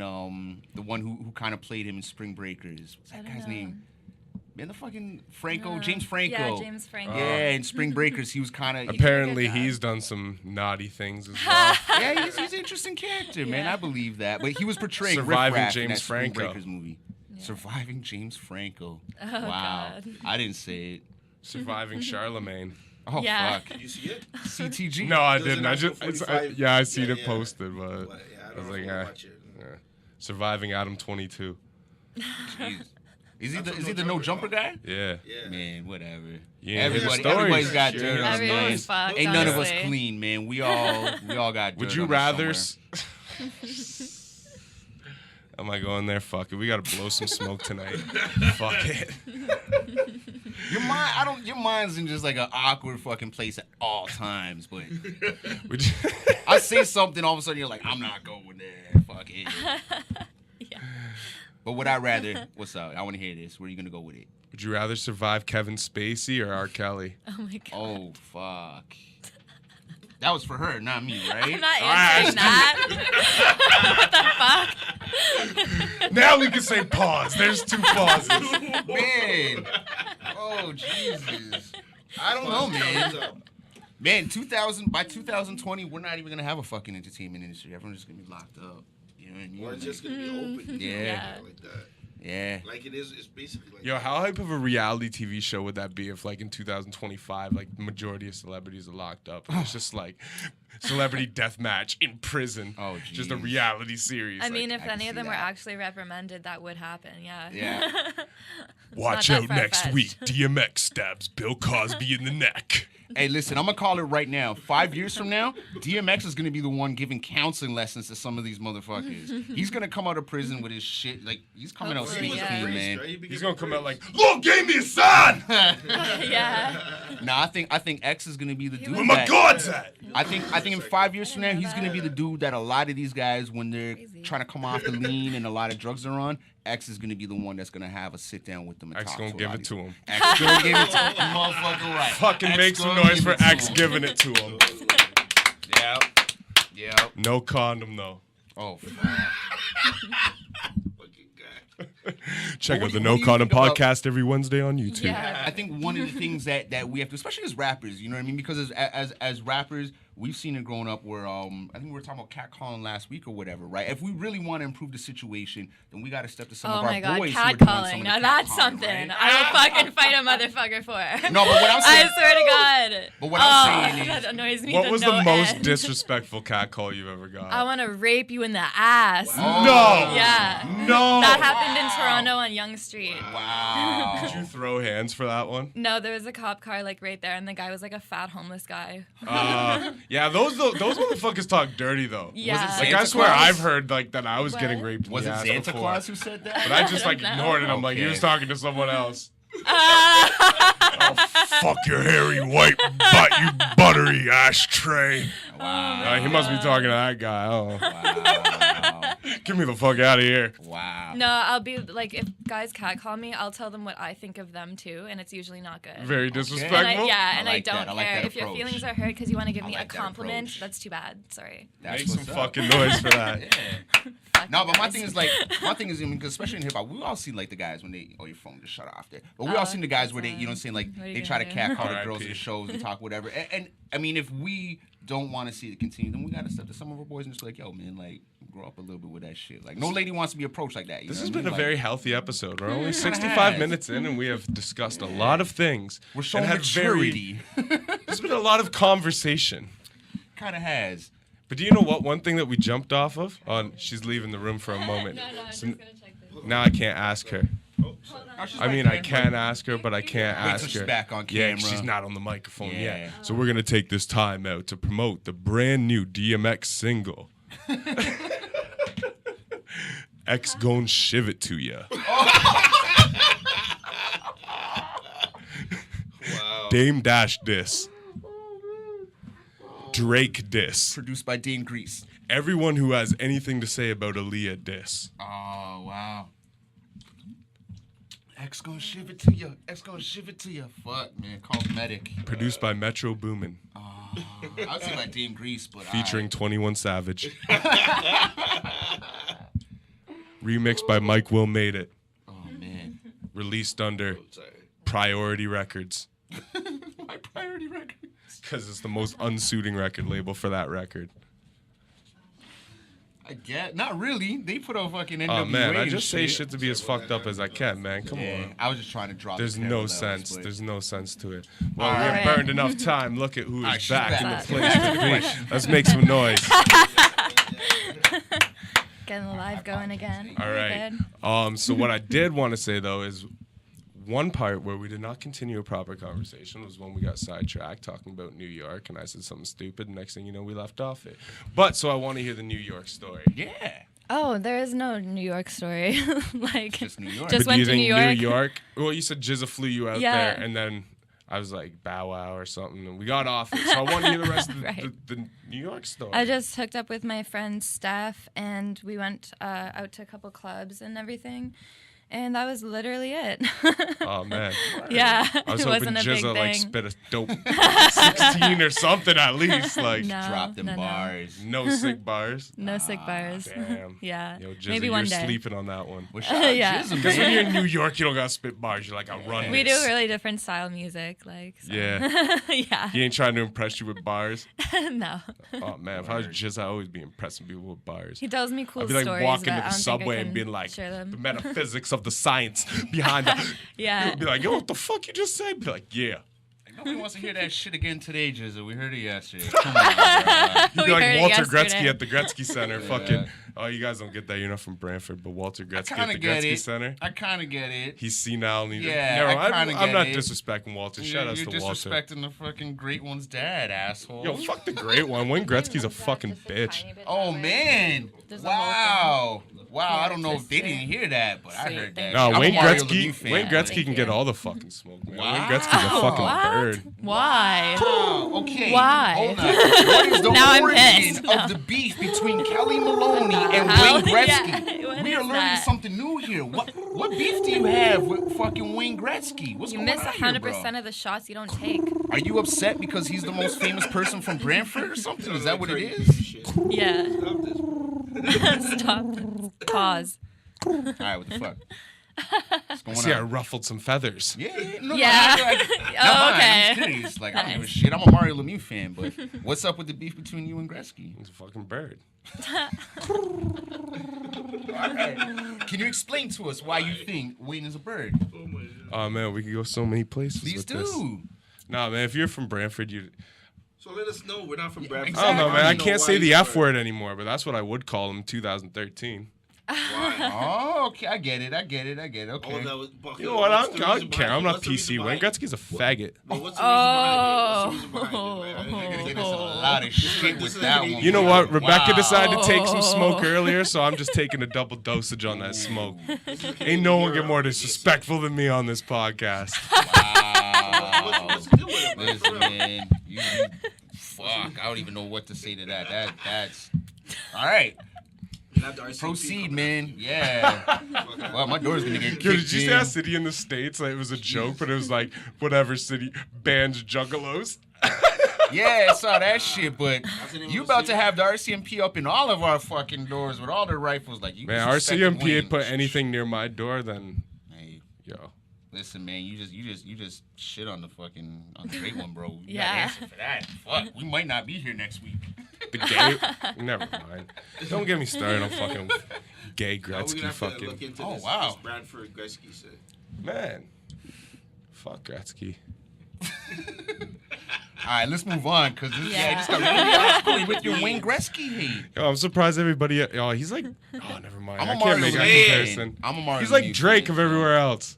The one who kind of played him in Spring Breakers. What's that I don't guy's know. name? Man, the fucking Franco, No. James Franco. Yeah, James Franco. Yeah, in Spring Breakers, he was kind of. Apparently, good job. he's done some naughty things as well. Yeah, he's an interesting character, man. Yeah. I believe that. But he was portraying Surviving Riff Raff in James that Spring Franco. Breakers movie. Yeah. Surviving James Franco. Oh, Wow. God. I didn't say it. Surviving Charlemagne. Oh, Yeah. fuck. Did you see it? CTG. No, I Does it didn't. I not just, go it's, 45? yeah, I seen Yeah, it yeah. posted, but Yeah, I I don't was know like, if I'll watch it. yeah. Surviving Adam 22. Jeez. Is he That's the, what is he the No no jumper Jumper guy? Yeah. Yeah. Man, whatever. Yeah, his stories. Everybody's got Yeah, dirt his on us, stories. man. Everyone's fucked, Ain't none of us honestly. clean, man. We all got dirt Would you on us rather? somewhere. Am I going there? Fuck it. We gotta blow some smoke tonight. Fuck it. Your mind's in just like an awkward fucking place at all times, but Would you, I say something, all of a sudden you're like, I'm not going there. Fuck it. Yeah. But would I rather? What's up? I want to hear this. Where are you gonna go with it? would you rather survive Kevin Spacey or R. Kelly? Oh my god. Oh fuck. That was for her, not me, right? I'm not Alright. answering that. What the fuck? Now we can say pause. There's two pauses. Man. Oh Jesus. I don't know, man. Man, 2000 by 2020, we're not even gonna have a fucking entertainment industry. Everyone's just gonna be locked up. You know what I mean? Or it's just gonna be open. Yeah. Like that. Yeah. Like it is. It's basically like. Yo, how hype of a reality TV show would that be if, like, in 2025, like, the majority of celebrities are locked up? And it's just like celebrity death match in prison. Oh, just a jeez. reality series. I Like, mean, I if can any see of them were that. actually reprimanded, that would happen. Yeah. Yeah. watch not out that next far-fetched. week. DMX stabs Bill Cosby in the neck. Hey, listen, I'm gonna call it right now. 5 years from now, DMX is gonna be the one giving counseling lessons to some of these motherfuckers. He's gonna come out of prison with his shit. Like, he's coming out Hopefully, speaking yeah. clean, man. He's gonna come out like, look, gave me a sign. Yeah. Nah, I think X is gonna be the dude. Where my that- God's at? I think in 5 years from now, know he's gonna be the dude that a lot of these guys, when they're Crazy. trying to come off the lean and a lot of drugs are on, X is gonna be the one that's gonna have a sit down with them and X talk gonna to a give lot it of to these- him. X gonna give it to him. Motherfucker, right? Fucking X make some gonna noise give for it to X him. giving it to him. Yep. No condom though. Oh, fuck. Fucking guy. Check What out do the you- No what do you Condom think about- podcast every Wednesday on YouTube. Yeah. I think one of the things that we have to, especially as rappers, you know what I mean? Because as rappers, we've seen it growing up where I think we were talking about catcalling last week or whatever, right? If we really want to improve the situation, then we got to step to some Oh of our my God, boys who are doing some catcalling. of Now the that's catcalling, something right? I will fucking fight a motherfucker for. No, but what I'm saying- I swear to God. But what I'm saying that is- annoys me. What to was no the most end. disrespectful cat call you've ever got? I want to rape you in the ass. No. Yeah. No. That happened in Toronto on Young Street. Wow. Did you throw hands for that one? No, there was a cop car like right there, and the guy was like a fat homeless guy. Yeah, those motherfuckers talk dirty though. Yeah. Was it Like Santa I swear Claus? I've heard like that I was What? getting raped. Was in it the ass Santa before. Claus who said that? But I just like I don't know. ignored it. I'm like, he Okay. was talking to someone else. Fuck your hairy white butt, you buttery ashtray. Wow. He must be talking to that guy. Oh, Wow. get me the fuck out of here. Wow. No, I'll be like, if guys catcall me, I'll tell them what I think of them too, and it's usually not good. Very And disrespectful. I I don't like that. I like care that if your approach. feelings are hurt because you want to give I me like a that compliment. approach. That's too bad. Sorry. That's Make some what's up. fucking noise for that. Yeah. Fuck No, you but my guys. thing is like, I mean, because especially in hip hop, we all see like the guys when they, oh, your phone just shut off there. But we all Oh, seen the guys that's where they, you know what I'm saying, like what are you they try to gonna do? catcall the R.I.P. girls at the shows and talk whatever. And I mean, if we don't want to see it continue, then we gotta step to some of our boys and just be like, yo, man, like grow up a little bit with that shit. Like no lady wants to be approached like that. You This know has what I been a mean? very Like, healthy episode. We're only kinda 65 has. minutes in, and we have discussed a lot of things. we're showing and had maturity. There's been a lot of conversation. Kind of has. But do you know what? One thing that we jumped off of on she's leaving the room for a moment. No, I'm So just gonna check this. now I can't ask her. She's I right mean, there. I can ask her, but I can't Wait till ask she's her. back on Yeah, camera. she's not on the microphone Yeah. yet. So we're gonna take this time out to promote the brand new DMX single. X gon' shiv it to ya. Wow. Dame Dash diss. Drake diss. Produced by Dane Grease. Everyone who has anything to say about Aaliyah diss. Oh, wow. X gonna shiv it to you. X gonna shiv it to you. Fuck, man. Cosmetic. Produced by Metro Boomin. I'd say by Dame Grease, but Featuring 21 Savage. Remixed by Mike Will Made It. Oh, man. Released under Sorry. Priority Records. My priority record. Because it's the most unsuiting record label for that record. I get. Not really. They put out fucking NWA Oh man, I and just say shit to be as fucked up as I can, man. Come Yeah, on. I was just trying to drop. There's the no parallels, sense. but- There's no sense to it. Well, All we have right. burned enough time. Look at who All right, is she's back back. in the Back. place to be. Let's make some noise. Getting the live going again. All right. Good. So what I did want to say though is one part where we did not continue a proper conversation was when we got sidetracked talking about New York, and I said something stupid. And next thing you know, we left off it. But so I want to hear the New York story. Yeah. Oh, there is no New York story. Like, Just New York. just But do went you to think New York. Well, you said Jizza flew you out Yeah. there, and then I was like Bow Wow or something, and we got off it. So I want to hear the rest of Right. the New York story. I just hooked up with my friend Steph, and we went out to a couple clubs and everything. And that was literally it. Oh man. Yeah, I was it hoping wasn't a big Jizza like thing. spit a dope 16 or something at least. Like No, Drop them no. bars. no sick bars. No sick bars. Damn. Yeah, Yo, Jizza, maybe you're one day. sleeping on that one. Well, shout out Yeah. Jizza, Because man. when you're in New York, you don't got spit bars. You're like, I run We do this. really different style music, like. So. Yeah. Yeah. He ain't trying to impress you with bars. No. Oh man, if I was Jizza, I'd always be impressing people with bars. He tells me cool I'd be like stories. walking but to I the don't think I subway and can being like, share them. the metaphysics of the science behind the. Yeah. Be like, yo, what the fuck you just said? Be like, yeah. Nobody wants to hear that shit again today, Jizza. We heard it yesterday. Come on, bro. You'd be We like heard it Walter yesterday. Gretzky at the Gretzky Center, fucking Oh, you guys don't get that. You're not from Brantford, but Walter Gretzky kinda at the get Gretzky it. Center. I kind of get it. He's senile. And I'm I'm not disrespecting Walter. Shout out to You're Walter. disrespecting the fucking great one's dad, asshole. Yo, fuck the great one. Wayne Gretzky's a fucking bitch. Oh, man. There's a whole thing. Wow, I don't know if they twisted. didn't hear that, but I Sweet, heard that. thank No, I'm a Wayne Mario Lemieux Gretzky. fan. Wayne Gretzky Thank can you. get all the fucking smoke, man. Wow. Wayne Gretzky's a fucking What? bird. Why? Oh, okay. Why? Hold on. What is the Now I'm origin pissed. of the beef between Kelly Maloney and How? Wayne Gretzky? Yeah, what We is are learning that? something new here. What beef do you have with fucking Wayne Gretzky? What's You going miss on here, bro? 100% of the shots you don't take. Are you upset because he's the most famous person from Brantford or something? Is that what it is? Yeah. Stop this. Stop. Pause. All right, what the fuck? What's going See, I on? ruffled some feathers. No, Yeah. I'm Okay. serious. Like, I don't give a Nice. shit. I'm a Mario Lemieux fan, but what's up with the beef between you and Gretzky? He's a fucking bird. All right. Can you explain to us why you think Wayne is a bird? Oh my god. Oh man, we could go so many places Please with do. this. Nah, man, if you're from Brantford, you. So let us know. We're not from Bradford. I don't know, man. I know can't why say the he's F bird. word anymore, but that's what I would call him in 2013. Why? Oh, okay. I get it. Okay. Oh, that was, but You know what? I what's the don't reason care. behind I'm it? not What's the reason PC. Wayne behind it? Gretzky's a faggot. But what's the reason behind it? What's the reason behind Oh. it? You're gonna get Right? us a lot of shit with that one. You know what? Rebecca Wow. decided to take some smoke earlier, so I'm just taking a double dosage on that smoke. Ain't no one get more disrespectful than me on this podcast. Wow. What's the deal with it, man? For Listen, real. man. You fuck. I don't even know what to say to that. That's all right. You're not the RCMP Proceed, coming man. Yeah. Well, my door's gonna get kicked Yo, did you see in. that city in the States? Like, it was a joke, but it was like, whatever city bans juggalos. Yeah, I saw that shit, but That's the name you of the about to city? have the RCMP up in all of our fucking doors with all their rifles. Like, you Man, disrespected RCMP Wayne. had put anything near my door, then, Hey, yo. listen, man, you just shit on the great one, bro. You Yeah. gotta answer for that. Fuck, we might not be here next week. The gay. Never mind. Don't get me started on fucking gay Now we're Gretzky gonna have to look fucking. into Oh, this, wow. this Bradford Gretzky shit. Man. Fuck Gretzky. All right, let's move on, because I Yeah. just got really off point with your Wayne Gretzky hate. Yo, I'm surprised everybody. Oh, he's like. Oh, never mind. I'm a I Mario can't make that Lemieux comparison. fan. I'm a Mario He's like Lemieux Drake fan, of so- everywhere else.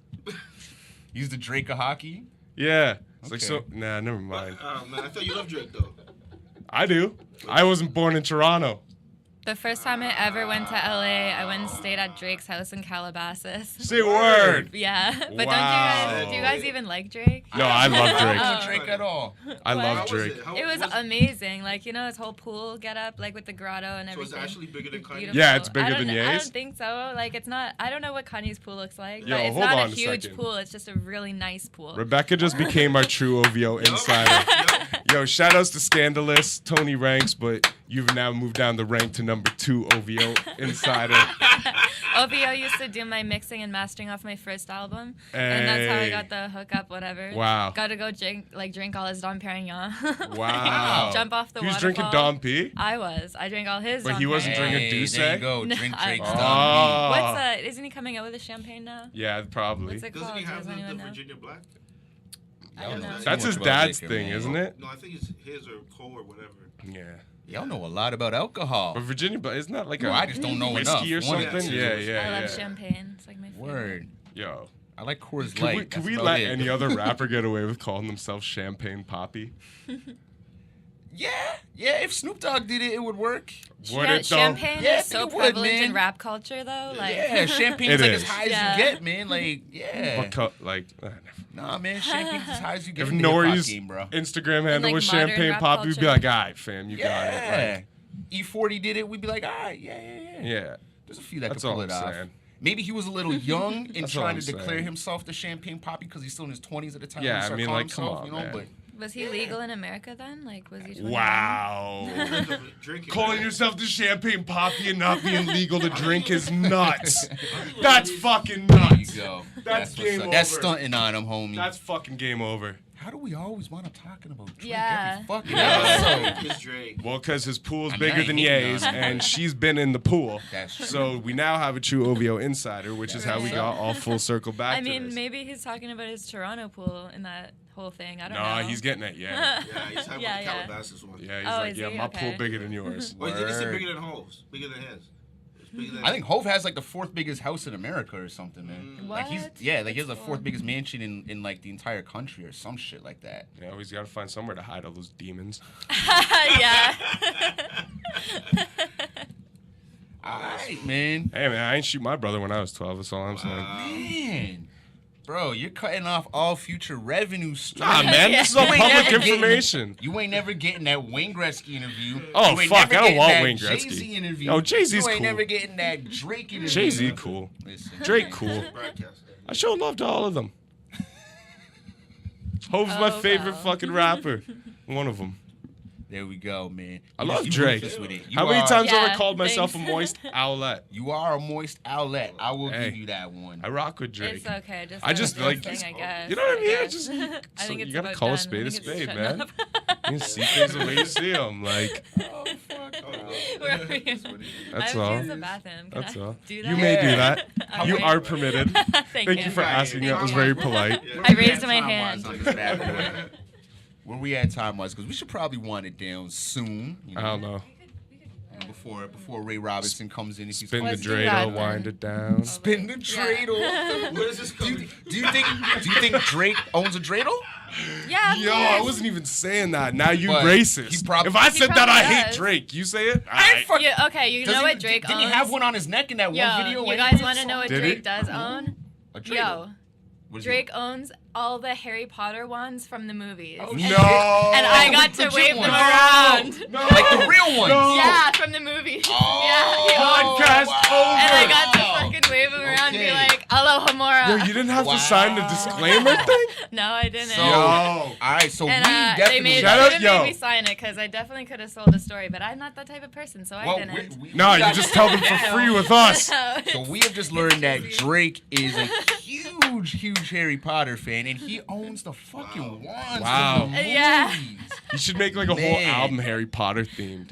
He's the Drake of hockey. Yeah. It's like Okay. so. Nah, never mind. Oh man, I thought you loved Drake though. I do. I wasn't born in Toronto. The first time I ever went to LA, I went and stayed at Drake's house in Calabasas. Say word. Yeah, but Wow. do you guys even like Drake? No, I love Drake. I Oh. don't Drake at all. I What? love How was Drake. it? How It was amazing. Like, you know, his whole pool get up, like with the grotto and So it's everything. actually bigger than Kanye. Beautiful. Yeah, it's bigger I don't- than I Ye's. don't think so. Like, it's not. I don't know what Kanye's pool looks like, Yo, but it's hold not on a a huge second. pool. It's just a really nice pool. Rebecca just became our true OVO insider. Yo, shout outs to Scandalous, Tony Ranks, but you've now moved down the rank to number 2 OVO insider. OVO used to do my mixing and mastering off my first album, and that's how I Hey. got the hookup. Whatever. Wow. Got to go drink all his Dom Perignon. Wow. Jump off the He was waterfall. drinking Dom P? I was. I drank all his. But Dom he wasn't Perignon. drinking Hey, Douce? there you go. No, Drink I- Drake's Oh. Dom What's Isn't he coming out with a champagne now? Yeah, probably. What's it Doesn't called? he have Doesn't the anyone know? Virginia Black? I don't know. That's his Much about dad's liquor, thing, man. isn't it? No, I think it's his or Cole or whatever. Yeah. Y'all know a lot about alcohol. But Virginia, but isn't that like Well, a I just don't know enough. whiskey or One of something? the two. Yeah, I yeah, love yeah. champagne. It's like my favorite. Word. Yo. I like Coors Could Light. we, could That's we about let it. any other rapper get away with calling themselves Champagne Poppy? Yeah. If Snoop Dogg did it, it would work. Would it though? Champagne Yeah, I is think so it would, prevalent man. in rap culture, though. Like, Yeah, champagne's It like is. as high as Yeah. you get, man. Like, yeah. Like, Nah, man, champagne's as high as you get if in the hip-hop Nori's game, bro. Instagram handle like, was modern Champagne rap Poppy, we'd be culture. like, all right, fam, you got Yeah. it. Like, E40 did it, we'd be like, all right, yeah. yeah. There's a few that That's could pull all it I'm off. saying. Maybe he was a little young and That's all trying I'm to declare saying. himself the Champagne Poppy because he's still in his 20s at the time. Yeah, when he I started mean, calling like, come himself, on, you know, man. but was he legal in America then? Like, was he 21? Wow. Drinking. Calling yourself the Champagne Poppy and not being legal to drink is nuts. That's fucking there you nuts. go. That's what's game up. That's over. stunting on him, homie. That's fucking game over. How do we always want to talking about Drake Yeah. every fucking Yeah. episode? It's Drake. Well, because his pool's I mean, bigger I ain't than hating Ye's, on him. and she's been in the pool. That's true. So we now have a true OVO insider, which is how we Right. got all full circle back I to mean, this. maybe he's talking about his Toronto pool in that whole thing. I don't Nah, know. he's getting it, yeah. Yeah, he's having Yeah, the yeah. Calabasas one. Yeah, he's Oh, like, is yeah, he? my Okay. pool bigger than yours. Wait, did he say Word. bigger than Ho's? Bigger than his? I think Hov has like the 4th biggest house in America or something, man. What? Like he has the 4th biggest mansion in like the entire country or some shit like that. Yeah, he's got to find somewhere to hide all those demons. Yeah. All right, man. Hey, man, I ain't shoot my brother when I was 12. That's all I'm saying. Man. Bro, you're cutting off all future revenue streams. Nah, man, this is all public information. You ain't never getting that Wayne Gretzky interview. Oh, you ain't fuck, never I don't getting want that Wayne Gretzky. Jay-Z interview. Oh, Jay-Z's You ain't cool. never getting that Drake interview. Jay-Z cool. Listen. Drake cool. I show love to all of them. Hove's my favorite fucking rapper. One of them. There we go, man. I love You Drake. ruthless with it. How many times have I Yeah, called myself a thanks. moist owlet? You are a moist outlet. I will Hey. give you that one. I rock with Drake. It's okay. Just I just like, thing, I guess. you know what I mean? I guess. just, I think you it's gotta about call a done. spade I a think it's spade, shutting man. up. You see things the way you see them. Like, Oh, fuck. Where are you? that's I all. would use the bathroom. Can That's I all. do that? You may do that. I'll You wait. are permitted. Thank Thank you for asking. That was very polite. I raised my hand. Where we at time-wise? Because we should probably wind it down soon. You I don't know. Before Ray Robinson comes in. If he's Spin the Let's do that dreidel, then. wind it down. Spin the dreidel. Where is this coming? Do you think Drake owns a dreidel? Yeah. of Yo, I course. wasn't even saying that. Now you But racist. he prob- If I He said that, I probably hate does. Drake. You say it? I Alright. fuck- Yeah, okay, you know what Drake Didn't owns? he have one on his neck in that Yo, one video? you when guys he did want to know what Did Drake he? does own? a dreidel? Yo, What is Drake owns all the Harry Potter wands from the movies. Oh, and, shit. No. and I got the to wave legit them ones. around. No. Like the real ones. No. Yeah, from the movie. Oh, Yeah, he owns Podcast over. And I got to Wow. fucking wave him around and be Okay. like, Alohomora. Yo, you didn't have to sign the Wow. disclaimer thing? No, I didn't. So, Yo. all right, so And we they definitely. made, Shout they out, didn't yo. make me sign it because I definitely could have sold the story, but I'm not that type of person, so I Well, didn't. No, you just tell them for free with us. So we have just learned that Drake is a huge Harry Potter fan, and he owns the fucking wands. Wow. From the Yeah. movies. You should make like a whole Man. album Harry Potter themed.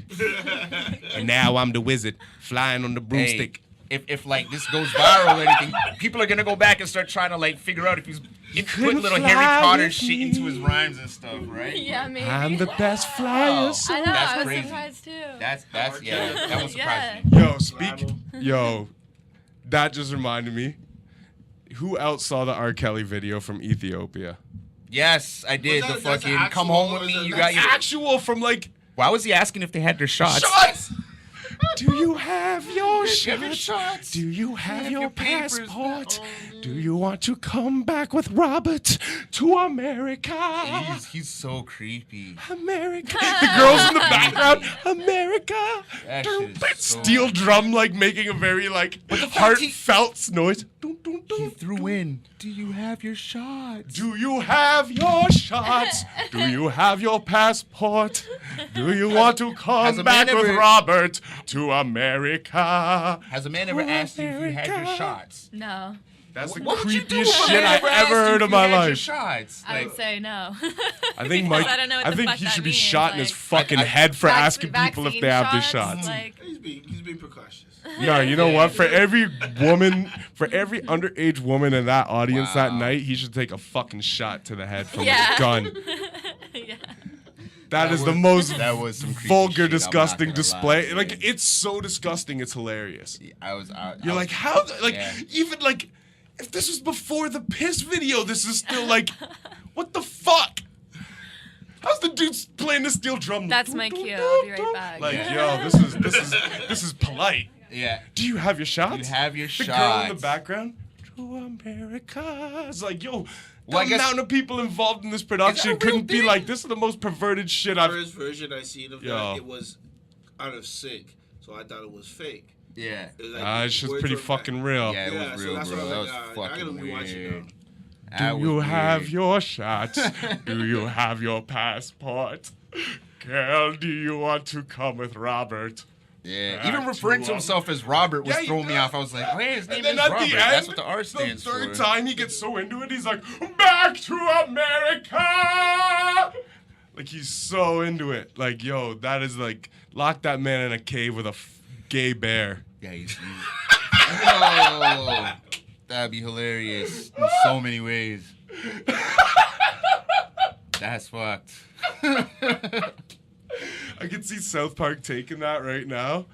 And now I'm the wizard flying on the broomstick. Hey, if like this goes viral or anything, people are gonna go back and start trying to like figure out if he's put little fly Harry Potter with shit me. into his rhymes and stuff, right? Yeah, maybe. I'm the best flyer. Wow. so- I know, That's I was crazy. surprised too. That's yeah, that was Yeah. surprising. Yo, yo, that just reminded me. Who else saw the R. Kelly video from Ethiopia? Yes, I did. that- The that's fucking actual come home or with is me. that- You got your. Actual from like, Why was he asking if they had their shots? shots! Do you have your Have your shots? shots. Do you have your papers? passport? Do you want to come back with Robert to America? He's so creepy. America. The girls in the background. America. That shit is so- Steel drum like making a very like the fact heartfelt noise. Dun, dun, dun, He threw in. Do you have your shots? Do you have your shots? Do you have your passport? Do you want to Has come a back man with ever- Robert to America? Has a man ever asked you if you had your America. shots? No, That's the What would you do creepiest if a shit man I've ever asked ever you heard if in you my had your life. shots? I would say no. I think Because Mike. I don't know what I the think fuck he that should be means, shot in his like- fucking head for asking people if Vaccine they have their shots, shots. Like, He's being precautious. No, you know what? For every woman, for every underage woman in that audience that Wow. night, he should take a fucking shot to the head from yeah. his gun. Yeah. That is the most that was some creepy shit, vulgar, I'm not disgusting gonna display. lie. Like it's so disgusting, it's hilarious. You're like, how? how? Like yeah. even like, if this was before the piss video, this is still like, what the fuck? How's the dude playing the steel drum? That's my cue. I'll be right back. Like, Yeah. yo, this is polite. Yeah. Do you have your shots? You have your the girl in the shots. background. To America. It's like, yo, the Well, I guess- amount of people involved in this production real couldn't be thing? like, this is the most perverted shit The I've. first version I seen of Yo. that, it was out of sync, so I thought it was fake. Yeah. It was like It's just words pretty were fucking real. Yeah, it Yeah, was so real, that's bro. why I That was was like, I gotta fucking be watching weird. now. That Do was you have weird. your shots? Do you have your passport? Girl, do you want to come with Robert? Yeah. Back Even referring to to, himself as Robert was Yeah, he throwing me does. off. I was like, oh, hey, his name And then is at Robert. the end, That's what the R stands the third for. time he gets so into it, he's like, back to America! Like, he's so into it. Like, yo, that is like, lock that man in a cave with a gay bear. Yeah, he's oh, that'd be hilarious in so many ways. That's fucked. I can see South Park taking that right now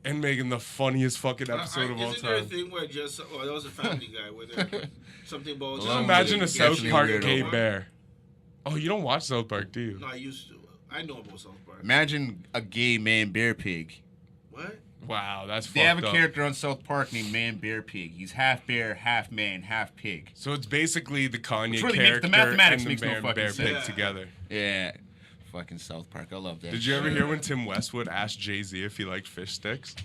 and making the funniest fucking episode of all Isn't there a time. thing where just that was a Family Guy where they're something about Just Well, imagine a it's South definitely Park weird, gay though. bear. Oh, you don't watch South Park, do you? No, I used to. I know about South Park. Imagine a gay man bear pig. What? Wow, that's fucked They have a up. character on South Park named Man Bear Pig. He's half bear, half man, half pig. So it's basically the Kanye Which really makes- character the mathematics and the makes no man fucking bear sense. pig together. Yeah. Fucking South Park. I love that. Did you ever hear when Tim Westwood asked Jay-Z if he liked fish sticks?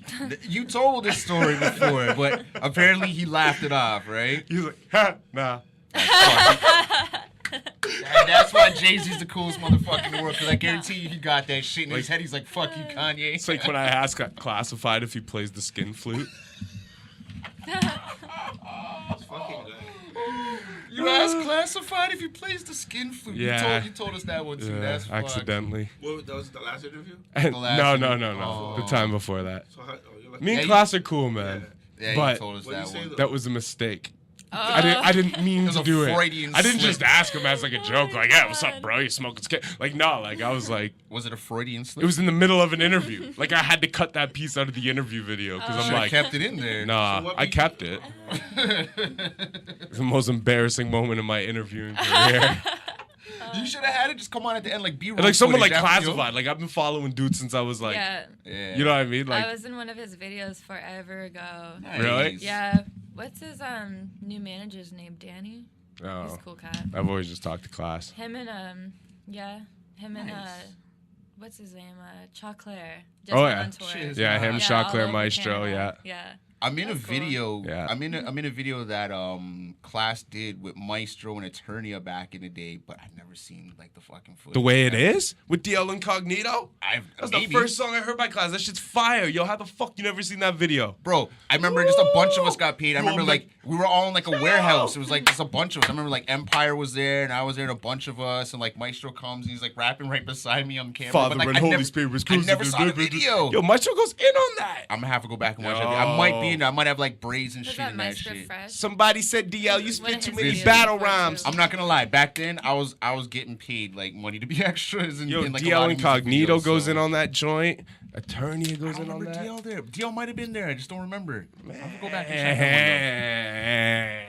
You told this story before, but apparently he laughed it off, right? He was like, ha, nah. And that's why Jay-Z's the coolest motherfucker in the world, because I guarantee you he got that shit in his head. He's like, fuck you, Kanye. It's like when I ask Classified if he plays the skin flute. It's fucking good. You asked Classified if he plays the skin flute. Yeah. You told us that one too. Yeah, That's fucked. accidentally. What, that was the last interview? And, last no, one. no, no, no. Oh. The time before that. So you're like, Me and Yeah, Class are cool, man. Yeah, you But told us What do you that say one. though? that was a mistake. I didn't mean It was to a do it. Freudian I didn't slip. just ask him as like a joke, like, yeah, what's up, bro? You smoking skin? Like, no, like I was like, Was it a Freudian slip? it was in the middle of an interview. Like I had to cut that piece out of the interview video because I'm Should've like, kept it in there. nah, So what I made you- kept it. It's the most embarrassing moment in my interviewing career. You should have had it just come on at the end, like B-roll. And, like someone like footage after, yo. Classified. Like I've been following dude since I was like, Yeah. Yeah. you know what I mean? Like, I was in one of his videos forever ago. Nice. Really? Yeah. What's his new manager's name? Danny? He's oh, a cool cat. I've always just talked to Class. Him and him and Nice. what's his name? Choclair. Oh, went yeah. on tour. Shit. Yeah, him, all Choclair, over Maestro, Canada. Yeah. I'm in a That's cool. video. Yeah. I'm in a video that Class did with Maestro and Eternia back in the day, but I've never seen like the fucking footage. The way it is with DL Incognito. I've That's maybe. the first song I heard by Class. That shit's fire. Yo, how the fuck you never seen that video? Bro, I remember just a bunch of us got paid. I Bro, remember I'm like we were all in like a warehouse. It was like just a bunch of us. I remember like Empire was there and I was there and a bunch of us and like Maestro comes and he's like rapping right beside me on camera. Father but, like, and I Holy never, Spirit was I cruising. never saw the video. Yo, Maestro goes in on that. I'm gonna have to go back and watch that video. I might be in there. I might have like braids and Was shit that in that Maestro shit. Fresh? Somebody said DL, you One spit of too his many videos battle before, rhymes. too. I'm not gonna lie. Back then, I was getting paid like money to be extras and Yo, in, like, a lot DL of music Incognito videos, goes so- in on that joint. Eternia I goes don't in on remember that. DL there. DL might have been there. I just don't remember. I'm gonna go back and check that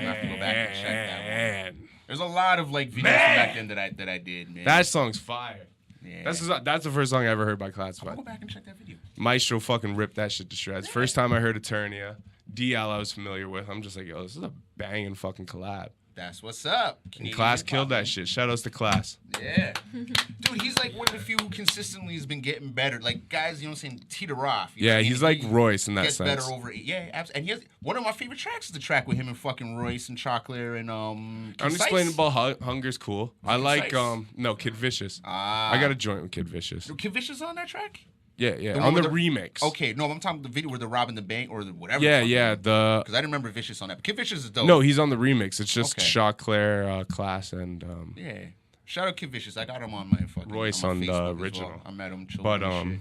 one. I have to go back and check that one. There's a lot of like videos from back then that I did, man. That song's fire. yeah. That's the first song I ever heard by I'll Classified. go back and check that video. Maestro fucking ripped that shit to shreds. First time I heard Eternia. DL I was familiar with. I'm just like, yo, this is a banging fucking collab. That's what's up. And Canadian Class hip-hop, killed man. that shit. Shout outs to Class. Yeah. Dude, he's like one of the few who consistently has been getting better. Like guys, you know what I'm saying, teeter off. You know Yeah, what I mean? he's like He Royce in that gets sense. better over it. Yeah, absolutely. And he has one of my favorite tracks is the track with him and fucking Royce and Choclair and Concise. Unexplainable Hunger's cool. I like Concise. no Kid Vicious. Ah. I got a joint with Kid Vicious. Kid Vicious on that track? Yeah, yeah. The On one the with remix. Okay, no, I'm talking the video where they're robbing the bank or the whatever. Yeah, yeah. The Because I didn't remember Vicious on that. But Kid Vicious is dope. no, he's on the remix. It's just Okay. Choclair, Class, and Yeah. Shout out Kid Vicious. I got him on my fucking Royce on on my the Facebook as original. well. I met him chilling but and shit.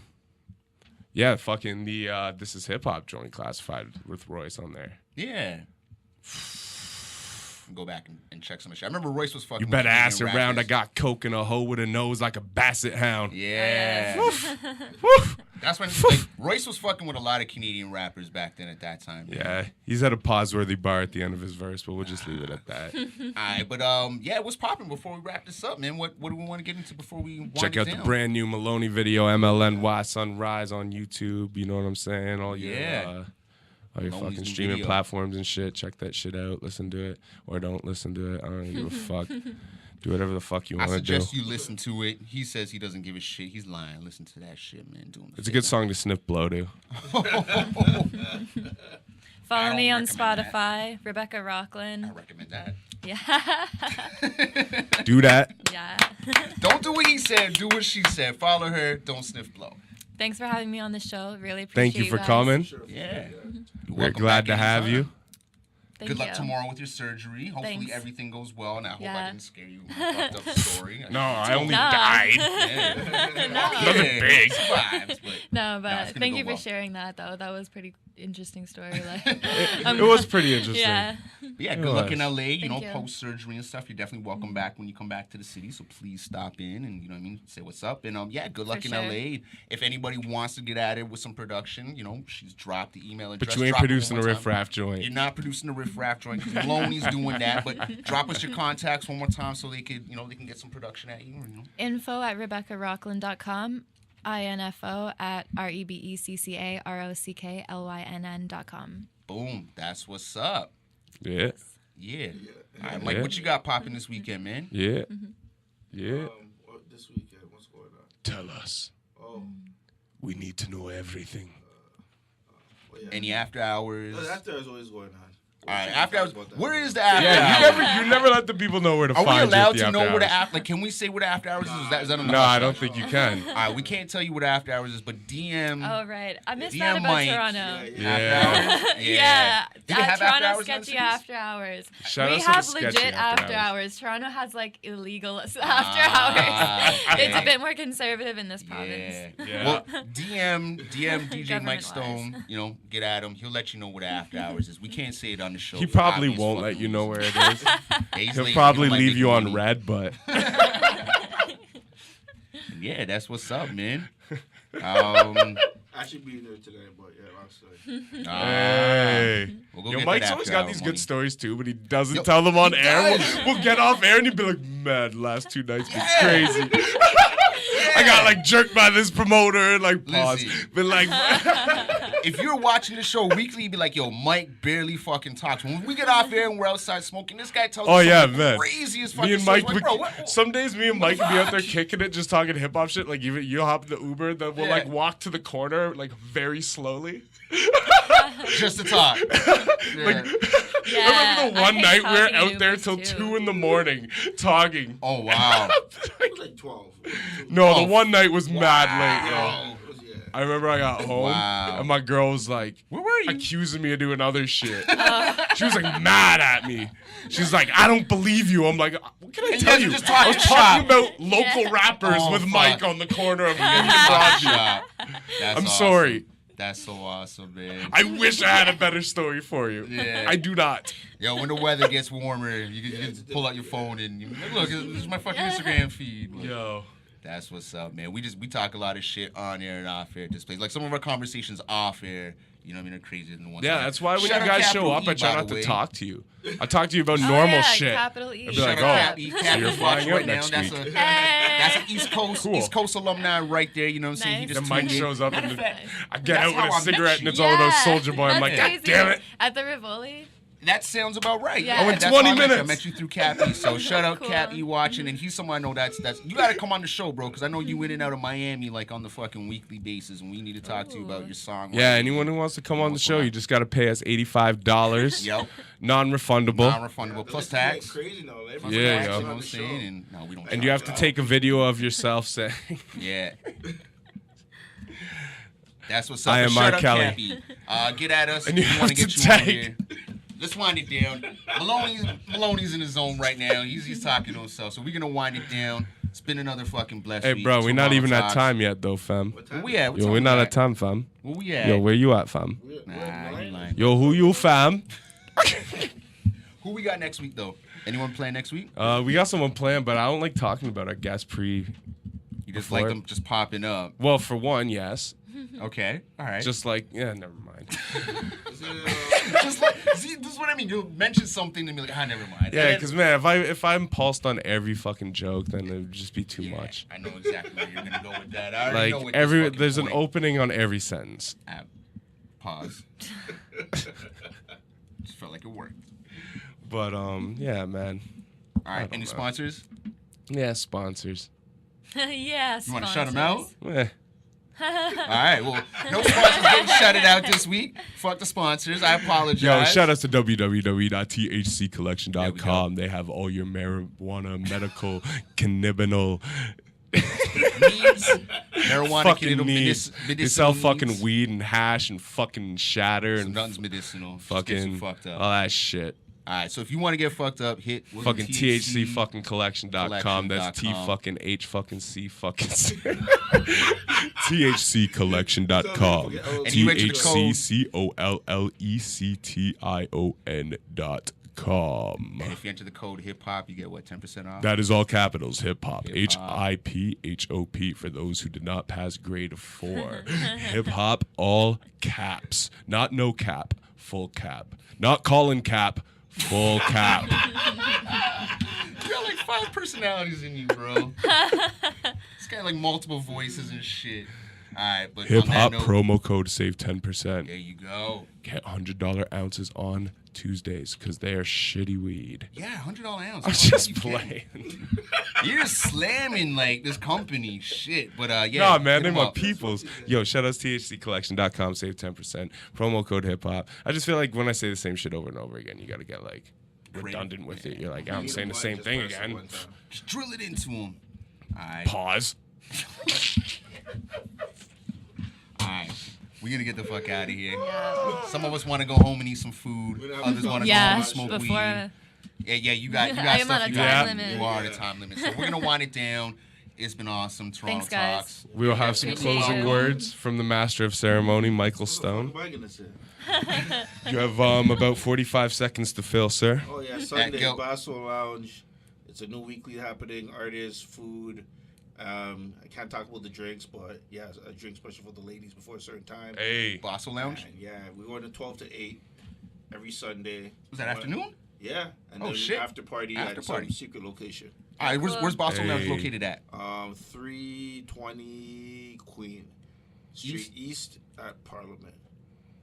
yeah, fucking the This Is Hip Hop joint Classified with Royce on there. Yeah. Go back and check some of the shit. I remember Royce was fucking. You with better ask Canadian around. I rappers. got coke and a hoe with a nose like a basset hound. Yeah. Woof. That's when like, Royce was fucking with a lot of Canadian rappers back then at that time. Yeah, he's at a pause-worthy bar at the end of his verse, but we'll just leave it at that. Alright, but yeah, what's popping before we wrap this up, man? What do we want to get into before we wind Check it out the down? brand new Maloney video, MLNY Sunrise on YouTube. You know what I'm saying? All your Maloney's fucking new streaming video. platforms and shit. Check that shit out. Listen to it or don't listen to it. I don't give a fuck. Do whatever the fuck you I want to do. suggest you listen to it. He says he doesn't give a shit. He's lying. Listen to that shit, man. Do him It's a good song to sniff blow to. Follow I me don't on recommend Spotify, Rebecca I Rocklynn. recommend that. Yeah. Do that. Yeah. Don't do what he said. Do what she said. Follow her. Don't sniff blow. Thanks for having me on the show. Really appreciate Thank you for guys. coming. Sure. Yeah. You're We're welcome glad back to have anytime. you. Thank Good luck you. tomorrow with your surgery. Hopefully Thanks. everything goes well. And I hope I Yeah. didn't scare you with my fucked up story. No, I only No. died. Yeah. Nothing big. Vibes, but No, it's but gonna thank go you for well. sharing that though. That was pretty interesting story. Like, It was pretty interesting. yeah. But yeah, good luck in LA. You Thank know, you. post surgery and stuff. You're definitely welcome back when you come back to the city. So please stop in and, you know what I mean, say what's up. And yeah, good luck For in sure. LA. If anybody wants to get at it with some production, you know, she's dropped the email address. But you ain't Drop it producing a one more riff time. raff joint. You're not producing a riff raff joint because Maloney's doing that. But drop us your contacts one more time so they could, you know, they can get some production at you. You know. info@RebeccaRocklynn.com, info@RebeccaRockklynn.com. Boom. That's what's up. Yeah. Yeah. All right, Mike, Yeah. what you got popping this weekend, man? Yeah. Yeah. This weekend, what's going on? Tell us. Oh, We need to know everything. well, yeah. Any after hours? No, after is always going on. All right, after hours. About that. Where is the after Yeah, hours? you never let the people know where to Are we find you. allowed at the to know after where the hours. after? Like, can we say where the after hours is? Is that on the No, I don't hush-hush? think you can. All right, we can't tell you what after hours is, but DM. Oh, right. I missed DM that about Mike. Toronto. After Yeah. hours? Yeah. Do they have after Toronto hours in sketchy cities? after hours. Shout We out to the have sketchy legit after after hours. hours. Toronto has like illegal after Ah, hours. It's okay. a bit more conservative in this province. Yeah. Yeah. Well, DM DJ Mike Government-wise. Stone, you know, get at him. He'll let you know what after hours is. We can't say it on the show. He for probably obvious won't fucking let you know where reasons. it is. Yeah, he's He'll lazy. probably He don't like leave you making on money. red, but Yeah, that's what's up, man. I should be there today, but yeah, I'm sorry. hey. We'll go Yo, get Mike's that always after got hour these money. good stories too, but he doesn't Yo, tell them on he air. does. We'll get off air and he'd be like, "Man, last 2 nights been Yeah. crazy. I got like jerked by this promoter and like pause, Listen. but like." If you're watching the show weekly, you'd be like, yo, Mike barely fucking talks. When we get off air and we're outside smoking, this guy tells Oh us yeah, some of the man. craziest fucking Me and stories. Mike, Like, bro, what? some days me and Mike the would be out there fuck? kicking it, just talking hip hop shit. Like even you'll hop in the Uber, then we'll Yeah. like walk to the corner, like very slowly. Just to talk. Yeah. Yeah, Remember the I one hate night we were talking out there Ubers, till too. 2 a.m. talking. Oh, wow. It was like 12. No, Oh, the one night was mad late. wow. Yo. It was, yeah. I remember I got home Wow. and my girl was like, Where were you? accusing me of doing other shit. She was like mad at me. She's like, I don't believe you. I'm like, what can I And you tell guys you? are just I was talking talking shop. about local rappers Oh, with fuck. Mike on the corner of Fucking Broadview. shop. That's I'm awesome. sorry. That's so awesome, man. I wish I had a better story for you. Yeah. I do not. Yo, when the weather gets warmer, you can pull out your phone and look, this is my fucking Instagram feed. Yo. That's what's up, man. We talk a lot of shit on air and off air at this place. Like some of our conversations off air, you know what I mean, are crazier than the ones Yeah, on that's air. why when Shout you out guys show Capital up, E, I try by not the to way. talk to you. I talk to you about Oh, normal yeah, shit. Capital E. I'd be like, Shout out oh, Cap E. so Cap you're is flying watching out right now. next That's week. that's an Cool. East Coast alumni right there. You know what I'm saying? He Nice. just Then Mike tuned in. shows up Matter and of fact, I get that's out how with I a met cigarette you. and it's all about Soulja Boy. I'm That's like, God crazy. damn it. At the Rivoli? That sounds about right. Yeah. Oh, in that's 20 how I met you. I minutes. met you through Cappy. So shout out Cool. Cappy watching, and he's someone I know that's you gotta come on the show, bro, because I know you in and out of Miami like on the fucking weekly basis, and we need to talk to you about your song. Yeah, anyone who wants to come on the show, you just got to pay us $85. Yep. Non-refundable. Non-refundable plus tax. Crazy now. Yeah, You yo. know on what I'm the show. saying? And no, we don't. And you have to take a video of yourself saying, Yeah. That's what's up. I am But Mark shout out Kelly. Cappy. Get at us And if you we want to have get to you on tag. here. Let's wind it down. Maloney's in his zone right now. He's talking to himself. So we're gonna wind it down. It's been another fucking blessed hey, week. bro, we're not Toronto even at Talks. time yet, though, fam. What Where time? we at? What Yo, time we're we not at? at time, fam. Where we at? Yo, where you at, fam? Nah, you lying. Yo, who you, fam? Who we got next week though? Anyone playing next week? We got someone planned, but I don't like talking about our guest pre. You just before like it. them just popping up. Well, for one, yes. Okay. All right. Just like, yeah, never mind. just like, see, this is what I mean. You'll mention something and be like, never mind. Yeah, And then- because man, if I'm pulsed on every fucking joke, then it would just be too Yeah, much. I know exactly where you're gonna go with that. I already know Like what this fucking there's an point. opening on every sentence. Pause. Just felt like it worked. But yeah, man. All right. don't Any know. sponsors? Yeah, sponsors. Yes. You want to shout them out? Eh. All right. Well, no sponsors getting shouted out this week. Fuck the sponsors. I apologize. Yo, shout out to www.thccollection.com. There They have all your marijuana, medical, cannabinal, Needs, marijuana, fucking medicinal needs. They sell needs. fucking weed and hash and fucking shatter So and nothing's medicinal. Just gets fucking you fucked up. all that shit. All right. So if you want to get fucked up, hit what's it, Fucking THC fucking collection.com. That's T collection.com. fucking H fucking C fucking C. THC collection.com. And you enter the code- THCCOLLECTION.com. hip-hop.com. And if you enter the code hip hop, you get what, 10% off? That is all capitals, hip-hop. Hip-hop. HIPHOP for those who did not pass grade 4. Hip-hop, all caps. Not no cap, full cap. Not Colin Cap, full cap. You got like 5 personalities in you, bro. This guy like multiple voices and shit. All right, but Hip on that hop note, promo code save 10%. there you go. Get $100 ounces on Tuesdays because they are shitty weed. Yeah, $100 ounce. I'm Oh, just you can. playing. You're slamming like this company shit, but yeah. Nah, man, hit they're 'em my up. peoples. Yo, shout outs THCcollection.com, save 10%. Promo code hip hop. I just feel like when I say the same shit over and over again, you got to get like redundant with it. You're like, I'm saying the same thing again. Just drill it into him. All right. Pause. All right. We're going to get the fuck out of here. Yeah. Some of us want to go home and eat some food. Others want to go home Yeah. and smoke weed. Before. Yeah, you got I am stuff on a you time got. limit. You are on a time limit. So we're going to wind it down. It's been awesome. Toronto Thanks, guys. Talks. We'll have some Appreciate closing it. words from the master of ceremony, Michael Stoan. What am I gonna say? You have about 45 seconds to fill, sir. Oh yeah, Sunday go. Basso Lounge. It's a new weekly happening. Artists, food. I can't talk about the drinks, but yeah, a drink special for the ladies before a certain time. Hey. Basso Lounge? And yeah, we're going to 12 to 8 every Sunday. Was that afternoon? Yeah, and Oh, then shit. after party After at party. some secret location. All right, where's Basso Lounge Hey. located at? 320 Queen Street East at Parliament.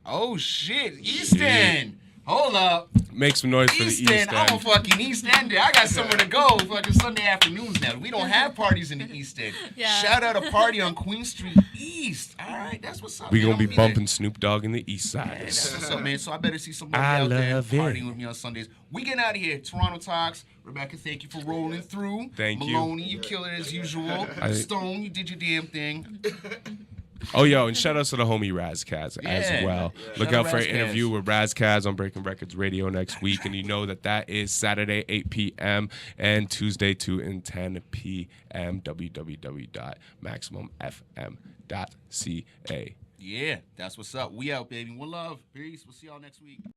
Oh, shit. East End. Hold up. Make some noise for the East East End. I'm a End. fucking East Ender. I got somewhere to go fucking Sunday afternoons now. We don't have parties in the East End. Yeah. Shout out a party on Queen Street East. All right, that's what's up. We man. gonna be I'm there. bumping Snoop Dogg in the East Yeah, Side. that's what's up, man. So I better see somebody I out there love it. partying with me on Sundays. We getting out of here. Toronto Talks. Rebecca, thank you for rolling through. Thank you. Maloney, you kill it as usual. I- Stone, you did your damn thing. Oh, yo, and shout outs to the homie Razkaz as Yeah. well. Yeah. Look Shout out out for an Razkaz. interview with Razkaz on Breaking Records Radio next week. And you know that is Saturday, 8 p.m. and Tuesday, 2 and 10 p.m. www.maximumfm.ca. Yeah, that's what's up. We out, baby. One love. Peace. We'll see y'all next week.